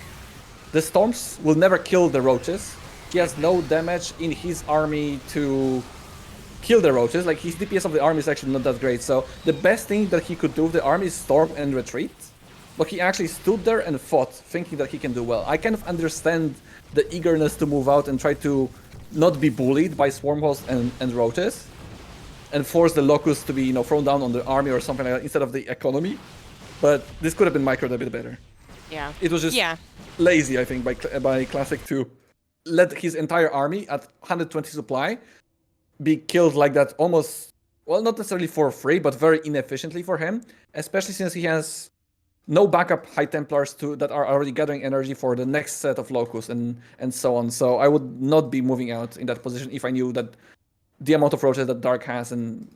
The storms will never kill the roaches. He has no damage in his army to kill the roaches. Like, his DPS of the army is actually not that great. So the best thing that he could do with the army is storm and retreat. But he actually stood there and fought, thinking that he can do well. I kind of understand the eagerness to move out and try to not be bullied by Swarmhost and roaches, and force the Locust to be, thrown down on the army or something like that instead of the economy. But this could have been microed a bit better. Yeah. It was just lazy, I think, by Classic to let his entire army at 120 supply be killed like that, almost, well, not necessarily for free, but very inefficiently for him, especially since he has no backup High Templars that are already gathering energy for the next set of Locus and so on. So I would not be moving out in that position if I knew that the amount of roaches that Dark has and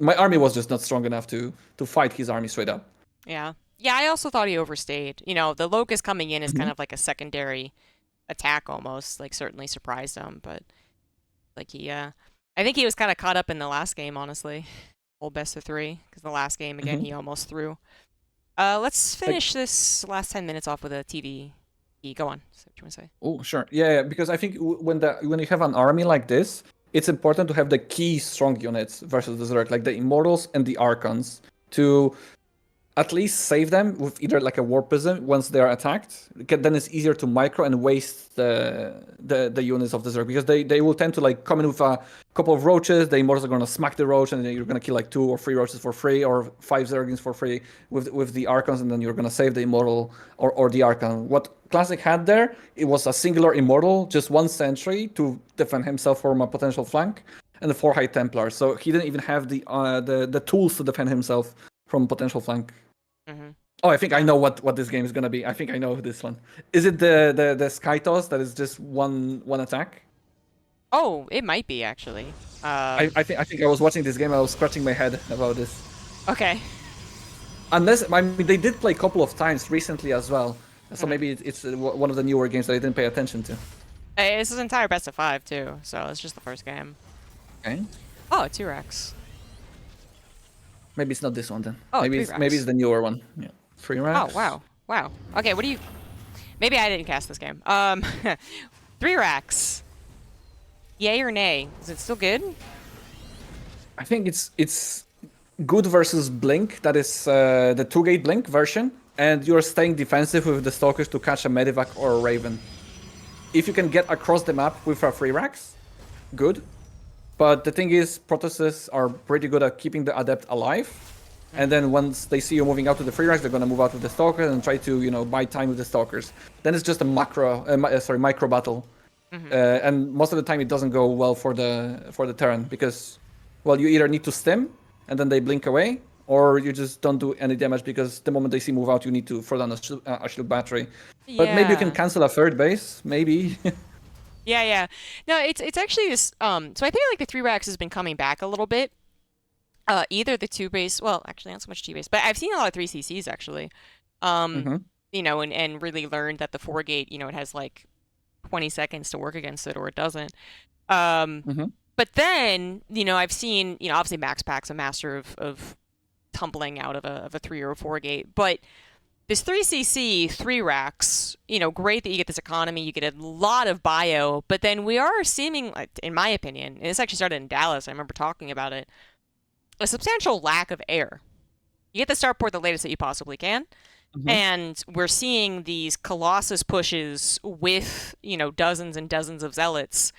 my army was just not strong enough to fight his army straight up. Yeah. Yeah, I also thought he overstayed. The Locust coming in is kind of like a secondary attack almost, like certainly surprised him, but like I think he was kind of caught up in the last game, honestly. Whole best of 3, because the last game, again, he almost threw. Let's finish this last 10 minutes off with a TV. Go on. So what you want to say? Oh, sure. Yeah, because I think when you have an army like this, it's important to have the key strong units versus the Zerg, like the Immortals and the Archons, to at least save them with either like a Warpism once they are attacked. Then it's easier to micro and waste the units of the Zerg, because they will tend to like come in with a couple of roaches. The Immortals are going to smack the roach, and then you're going to kill like 2 or 3 roaches for free, or 5 Zerglings for free with the Archons, and then you're going to save the Immortal or the Archon. What Classic had there, it was a singular Immortal, just 1 sentry to defend himself from a potential flank, and the 4 High Templars. So he didn't even have the tools to defend himself from potential flank. Oh, I think I know what this game is gonna be. I think I know this one. Is it the Sky Toss that is just one attack? Oh, it might be actually. I think I was watching this game. I was scratching my head about this. Okay. Unless they did play a couple of times recently as well, so maybe it's one of the newer games that I didn't pay attention to. This is entire best of 5 too, so it's just the first game. Okay. Oh, 2 racks. Maybe it's not this one then. Oh, maybe it's the newer one. Yeah. 3 racks. Oh wow. Okay, what do you? Maybe I didn't cast this game. 3 racks. Yay or nay? Is it still good? I think it's good versus Blink. That is the 2-gate Blink version, and you're staying defensive with the Stalkers to catch a Medivac or a Raven. If you can get across the map with 3 racks, good. But the thing is, Protosses are pretty good at keeping the Adept alive. And then once they see you moving out to the 3 racks, they're going to move out with the Stalkers and try to, buy time with the Stalkers. Then it's just a micro battle. And most of the time it doesn't go well for the Terran, because, well, you either need to stim and then they blink away, or you just don't do any damage because the moment they see move out, you need to throw down a shield battery. Yeah. But maybe you can cancel a 3rd base, maybe. Yeah. No, it's actually this. So I think like the 3 racks has been coming back a little bit. Either the 2 base, well, actually not so much 2 base, but I've seen a lot of 3 CCs actually. And really learned that the 4-gate, it has like 20 seconds to work against it, or it doesn't. But then, I've seen, obviously Max Pack's a master of tumbling out of a 3 or a 4-gate, but this 3cc 3 racks, great that you get this economy, you get a lot of bio, but then we are seeming, in my opinion, and this actually started in Dallas, I remember talking about it, a substantial lack of air. You get the starport the latest that you possibly can, and we're seeing these Colossus pushes with, dozens and dozens of Zealots,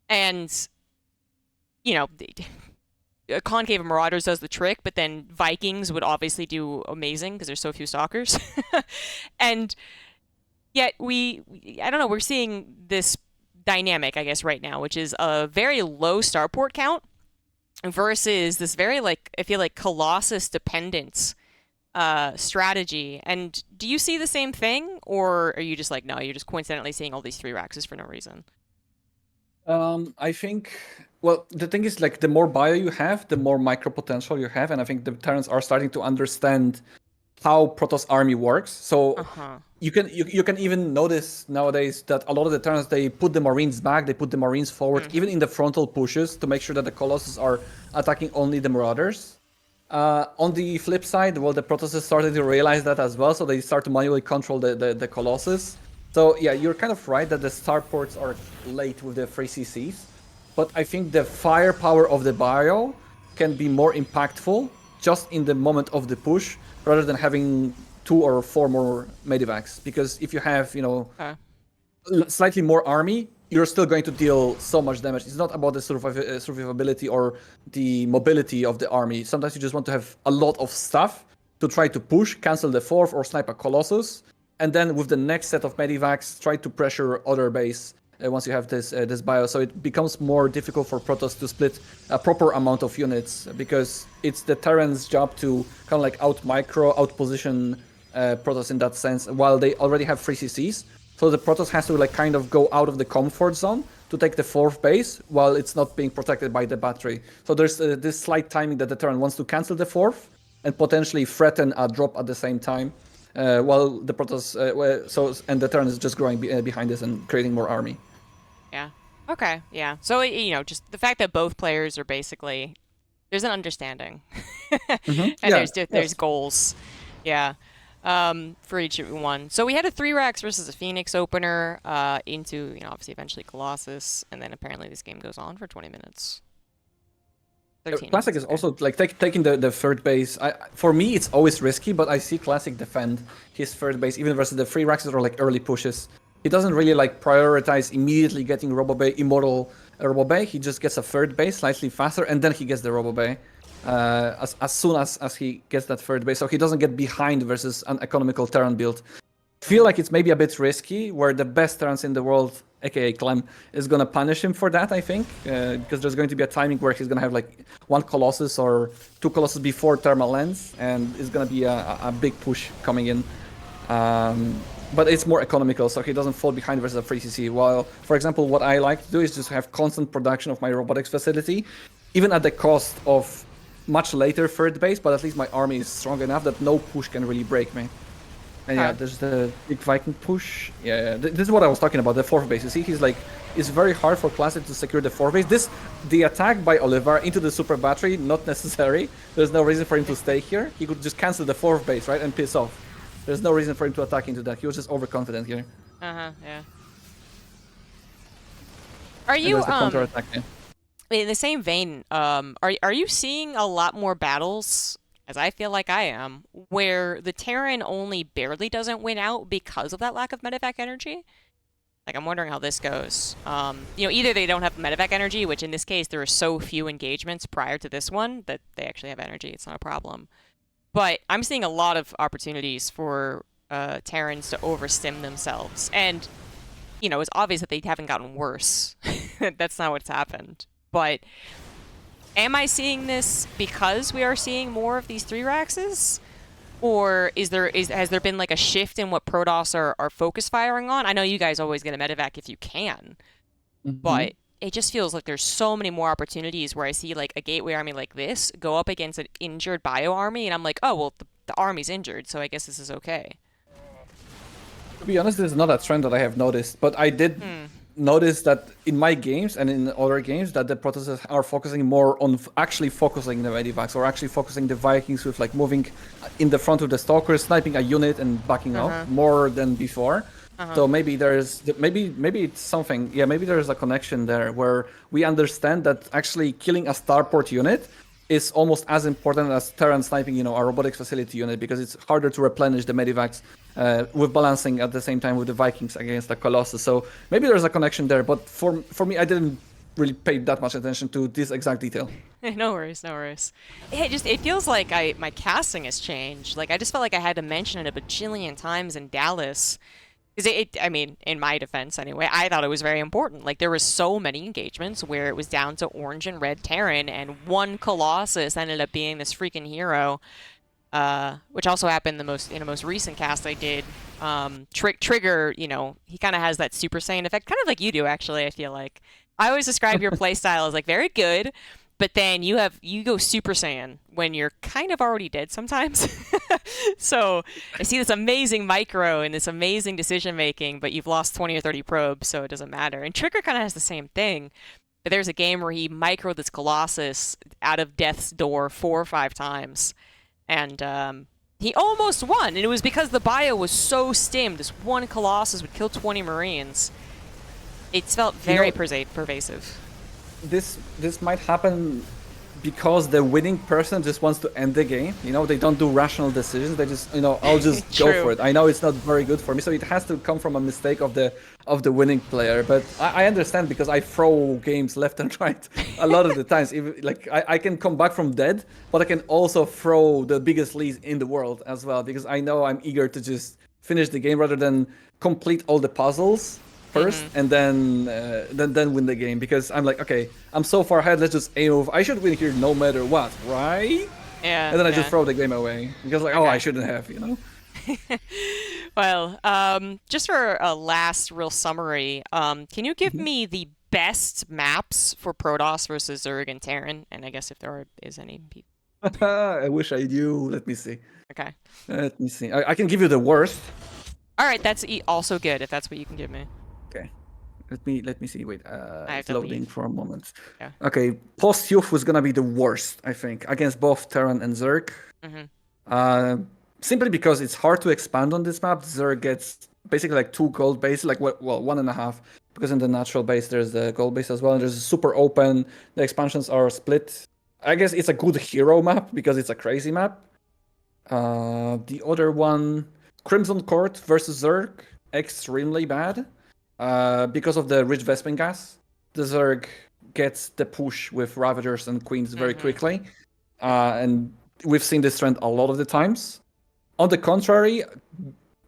and, Concave and Marauders does the trick, but then Vikings would obviously do amazing because there's so few Stalkers. And yet I don't know, we're seeing this dynamic, I guess, right now, which is a very low starport count versus this very, I feel like Colossus dependent strategy. And do you see the same thing, or are you just like, no, you're just coincidentally seeing all these 3 racks for no reason? I think, well, the thing is, the more bio you have, the more micro potential you have, and I think the Terrans are starting to understand how Protoss army works. So you can even notice nowadays that a lot of the Terrans, they put the Marines back, they put the Marines forward, even in the frontal pushes, to make sure that the Colossus are attacking only the Marauders. On the flip side, well, the Protosses started to realize that as well, so they start to manually control the Colossus. So yeah, you're kind of right that the starports are late with the 3 CCs, but I think the firepower of the bio can be more impactful just in the moment of the push, rather than having 2 or 4 more Medivacs. Because if you have, slightly more army, you're still going to deal so much damage. It's not about the survivability or the mobility of the army. Sometimes you just want to have a lot of stuff to try to push, cancel the 4th, or snipe a Colossus. And then with the next set of Medivacs, try to pressure other base once you have this bio. So it becomes more difficult for Protoss to split a proper amount of units, because it's the Terran's job to kind of out-micro, out-position Protoss in that sense, while they already have 3 CCs. So the Protoss has to like kind of go out of the comfort zone to take the 4th base while it's not being protected by the battery. So there's this slight timing that the Terran wants to cancel the 4th and potentially threaten a drop at the same time, while the Protoss, and the Terran is just growing behind this and creating more army. Yeah. Okay. Yeah. So you know, just the fact that both players are basically there's an understanding, and Yeah, there's goals. Yeah. For each one. So we had a 3-Rax versus a Phoenix opener into, you know, obviously eventually Colossus, and then apparently this game goes on for 20 minutes. 13 Classic minutes, is also like taking the 3rd base. For me, it's always risky, but I see Classic defend his 3rd base even versus the 3-Raxes or like early pushes. He doesn't really like prioritize immediately getting RoboBay, Immortal RoboBay. He just gets a 3rd base slightly faster, and then he gets the RoboBay. As soon as he gets that 3rd base, so he doesn't get behind versus an economical Terran build. I feel like it's maybe a bit risky, where the best Terrans in the world, aka Clem, is gonna punish him for that, I think, because there's going to be a timing where he's gonna have like 1 Colossus or 2 Colossus before Thermal Lens, and it's gonna be a big push coming in. But it's more economical, so he doesn't fall behind versus a free CC. While, for example, what I like to do is just have constant production of my robotics facility, even at the cost of much later 3rd base, but at least my army is strong enough that no push can really break me. And yeah, there's the big Viking push. Yeah, this is what I was talking about, the 4th base. You see, he's like, it's very hard for Classic to secure the 4th base. The attack by Olivar into the super battery, not necessary. There's no reason for him to stay here. He could just cancel the 4th base, right, and piss off. There's no reason for him to attack into that. He was just overconfident here. Yeah. Are you counter-attack, yeah. In the same vein, are you seeing a lot more battles, as I feel like I am, where the Terran only barely doesn't win out because of that lack of medevac energy? Like, I'm wondering how this goes. You know, either they don't have medevac energy, which in this case there are so few engagements prior to this one that they actually have energy. It's not a problem. But I'm seeing a lot of opportunities for Terrans to overstim themselves. And, you know, it's obvious that they haven't gotten worse. That's not what's happened. But am I seeing this because we are seeing more of these 3-Raxes? Or has there been like a shift in what Protoss are focus firing on? I know you guys always get a medevac if you can. But it just feels like there's so many more opportunities where I see like a gateway army like this go up against an injured bio army, and I'm like, oh, well, the army's injured, so I guess this is okay. To be honest, this is not a trend that I have noticed, but I did notice that in my games and in other games that the Protoss are focusing more on actually focusing the Medivacs, or actually focusing the Vikings with like moving in the front of the Stalkers, sniping a unit and backing off more than before. So maybe maybe it's something. Yeah, maybe there is a connection there where we understand that actually killing a starport unit is almost as important as Terran sniping, you know, a robotics facility unit, because it's harder to replenish the medivacs with balancing at the same time with the Vikings against the Colossus. So maybe there's a connection there, but for me, I didn't really pay that much attention to this exact detail. No worries, no worries. It feels like my casting has changed. Like, I just felt like I had to mention it a bajillion times in Dallas. Because I mean, in my defense anyway, I thought it was very important. Like, there were so many engagements where it was down to orange and red Terran, and one Colossus ended up being this freaking hero, which also happened in a most recent cast I did. Trigger, you know, he kind of has that Super Saiyan effect, kind of like you do, actually, I feel like. I always describe your playstyle as, like, very good, but then you go Super Saiyan when you're kind of already dead sometimes. So I see this amazing micro and this amazing decision making, but you've lost 20 or 30 probes, so it doesn't matter. And Trigger kind of has the same thing. But there's a game where he microed this Colossus out of death's door 4 or 5 times, and he almost won. And it was because the bio was so stimmed. This one Colossus would kill 20 Marines. It felt very pervasive. This might happen because the winning person just wants to end the game. You know, they don't do rational decisions. They just, you know, I'll just go for it. I know it's not very good for me, so it has to come from a mistake of the winning player. But I understand, because I throw games left and right a lot of the times. Like, I can come back from dead, but I can also throw the biggest leads in the world as well, because I know I'm eager to just finish the game rather than complete all the puzzles first and then win the game, because I'm like, okay, I'm so far ahead, let's just aim over. I should win here no matter what, right? Yeah. And then I just throw the game away because, like, oh, I shouldn't have, you know. Well, just for a last real summary, can you give me the best maps for Protoss versus Zerg and Terran? And I guess if is any. I wish I knew. Let me see. Okay. Let me see. I can give you the worst. All right, that's also good if that's what you can give me. Okay. Let me see. Wait. It's loading for a moment. Yeah. Okay. Post Youth was gonna be the worst, I think, against both Terran and Zerg. Simply because it's hard to expand on this map. Zerg gets basically like 2 gold base, like well 1.5, because in the natural base there's the gold base as well. And there's super open. The expansions are split. I guess it's a good hero map because it's a crazy map. The other one, Crimson Court versus Zerg, extremely bad. Because of the rich Vespin gas, the Zerg gets the push with Ravagers and Queens very quickly. And we've seen this trend a lot of the times. On the contrary,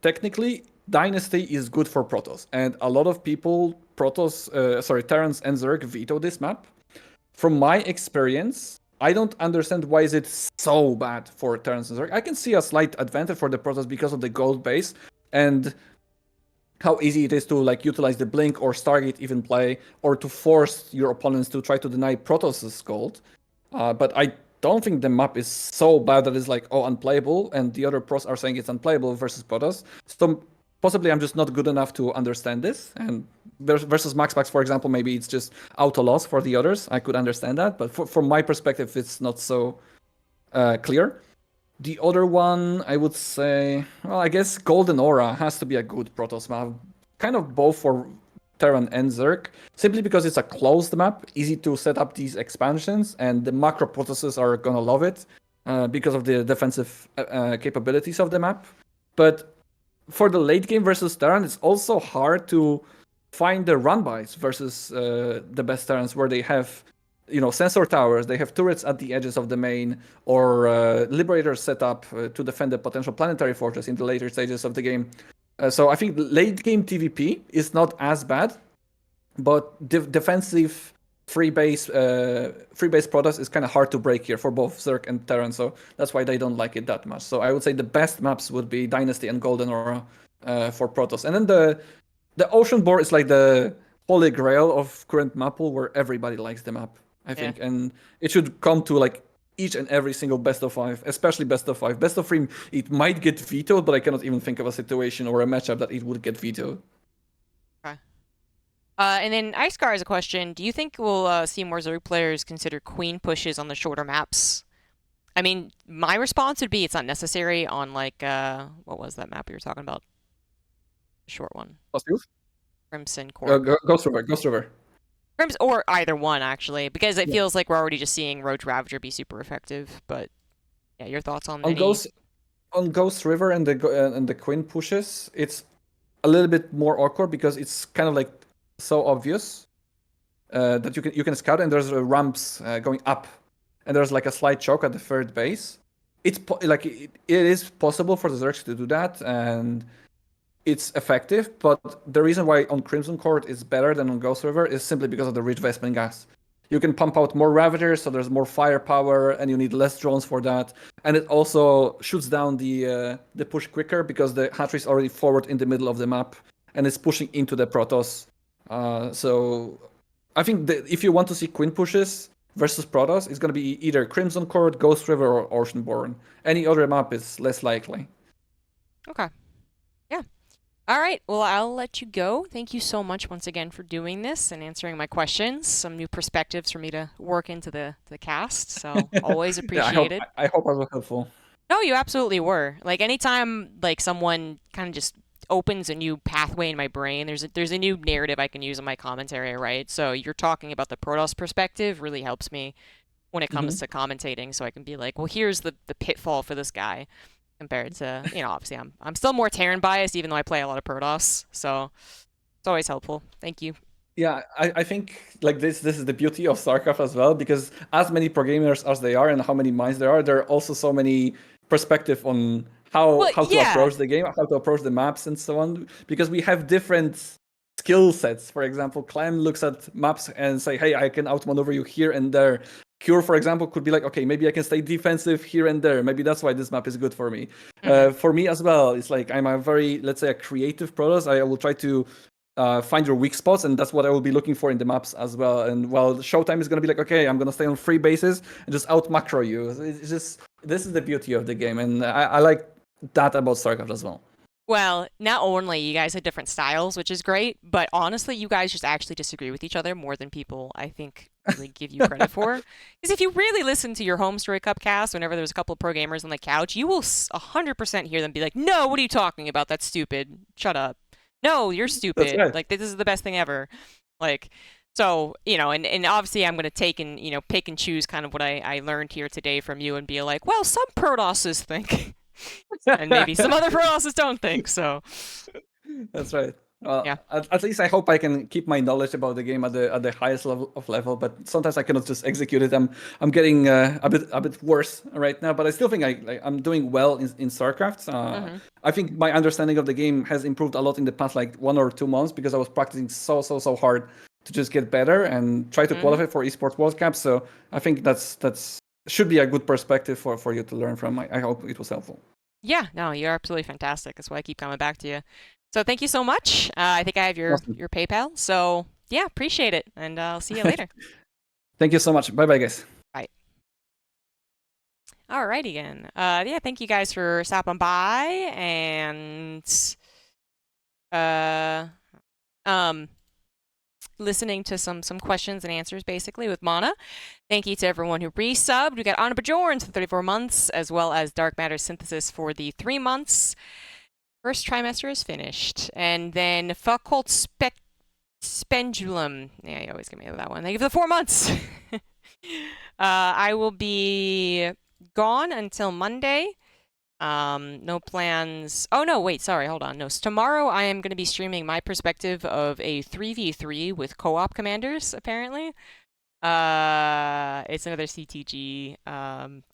technically, Dynasty is good for Protoss. And a lot of people, Terrans and Zerg veto this map. From my experience, I don't understand why is it so bad for Terrans and Zerg. I can see a slight advantage for the Protoss because of the gold base and how easy it is to like utilize the Blink or Stargate even play, or to force your opponents to try to deny Protoss's gold. But I don't think the map is so bad that it's like, oh, unplayable, and the other pros are saying it's unplayable versus Protoss. So possibly I'm just not good enough to understand this. And versus MaxPax, for example, maybe it's just auto loss for the others. I could understand that, but from my perspective, it's not so clear. The other one, I would say, well, I guess Golden Aura has to be a good Protoss map. Kind of both for Terran and Zerg, simply because it's a closed map, easy to set up these expansions, and the macro Protosses are gonna love it because of the defensive capabilities of the map. But for the late game versus Terran, it's also hard to find the run-bys versus the best Terrans, where they have, sensor towers, they have turrets at the edges of the main, or Liberators set up to defend the potential planetary fortress in the later stages of the game. So I think late game TVP is not as bad, but defensive free base Protoss is kind of hard to break here for both Zerg and Terran, so that's why they don't like it that much. So I would say the best maps would be Dynasty and Golden Aura for Protoss. And then the Ocean Bore is like the holy grail of current map pool, where everybody likes the map, I think. And it should come to like each and every single best of 5, especially best of 5. Best of 3, it might get vetoed, but I cannot even think of a situation or a matchup that it would get vetoed. Okay. And then Icecar has a question. Do you think we'll see more Zerg players consider queen pushes on the shorter maps? I mean, my response would be it's not necessary on like, what was that map we were talking about? The short one. Crimson Court. Ghost River. Or either one, actually, because it feels like we're already just seeing Roach Ravager be super effective. But yeah, your thoughts on Ghost River and the Queen pushes, it's a little bit more awkward because it's kind of like so obvious that you can scout, and there's ramps going up, and there's like a slight choke at the third base. It is possible for the Zergs to do that, and it's effective, but the reason why on Crimson Court is better than on Ghost River is simply because of the rich Vespin gas. You can pump out more Ravagers, so there's more firepower, and you need less drones for that. And it also shoots down the push quicker because the hatchery is already forward in the middle of the map, and it's pushing into the Protoss. So I think if you want to see Queen pushes versus Protoss, it's going to be either Crimson Court, Ghost River, or Oceanborn. Any other map is less likely. Okay. Yeah. All right. Well, I'll let you go. Thank you so much once again for doing this and answering my questions. Some new perspectives for me to work into the cast. So always appreciated. I hope I was helpful. No, you absolutely were. Like anytime like someone kind of just opens a new pathway in my brain, there's a new narrative I can use in my commentary, right? So you're talking about the Protoss perspective really helps me when it comes to commentating, so I can be like, well, here's the pitfall for this guy. Compared to, obviously I'm still more Terran biased, even though I play a lot of Protoss, so it's always helpful. Thank you. Yeah, I think like this is the beauty of StarCraft as well, because as many pro gamers as they are and how many minds there are also so many perspective on how to approach the game, how to approach the maps and so on, because we have different skill sets. For example, Clem looks at maps and say, hey, I can outmaneuver you here and there. Cure, for example, could be like, okay, maybe I can stay defensive here and there. Maybe that's why this map is good for me. For me as well, it's like I'm a very, let's say, a creative Protoss. I will try to find your weak spots, and that's what I will be looking for in the maps as well. And while Showtime is going to be like, okay, I'm going to stay on 3 bases and just out macro you. It's just, this is the beauty of the game, and I like that about StarCraft as well. Well, not only you guys have different styles, which is great, but honestly, you guys just actually disagree with each other more than people, I think, really give you credit for. Because if you really listen to your home story cupcast, whenever there's a couple of pro gamers on the couch, you will 100% hear them be like, "No, what are you talking about? That's stupid. Shut up. No, you're stupid. Right. Like, this is the best thing ever." Like, so, and obviously I'm going to take and, pick and choose kind of what I learned here today from you and be like, well, some Protosses think. And maybe some other Protosses don't think, so. That's right. Well, yeah. At least I hope I can keep my knowledge about the game at the highest level. But sometimes I cannot just execute it. I'm getting a bit worse right now. But I still think I'm doing well in StarCraft. I think my understanding of the game has improved a lot in the past 1 or 2 months because I was practicing so hard to just get better and try to qualify for Esports World Cup. So I think that's should be a good perspective for you to learn from. I hope it was helpful. Yeah, no, you're absolutely fantastic. That's why I keep coming back to you. So thank you so much. I think I have your PayPal. So yeah, appreciate it. And I'll see you later. Thank you so much. Bye-bye, guys. Bye. All right, again. Yeah, thank you guys for stopping by and listening to some questions and answers, basically, with Mana. Thank you to everyone who resubbed. We got Anna Bajorn for 34 months, as well as Dark Matter Synthesis for the 3 months. First trimester is finished. And then Fakult Spendulum. Yeah, you always give me that one. Thank you for the 4 months. I will be gone until Monday. No plans. Oh, no, wait, sorry, hold on. No, so tomorrow I am going to be streaming my perspective of a 3v3 with co-op commanders, apparently. It's another CTG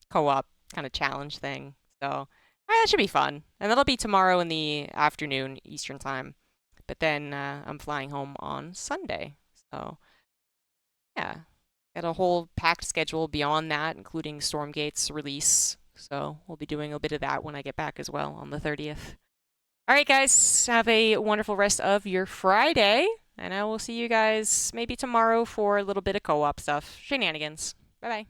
co-op kind of challenge thing. So that should be fun. And that'll be tomorrow in the afternoon, Eastern time. But then I'm flying home on Sunday. So, yeah. Got a whole packed schedule beyond that, including Stormgate's release. So we'll be doing a bit of that when I get back as well on the 30th. All right, guys. Have a wonderful rest of your Friday. And I will see you guys maybe tomorrow for a little bit of co-op stuff. Shenanigans. Bye-bye.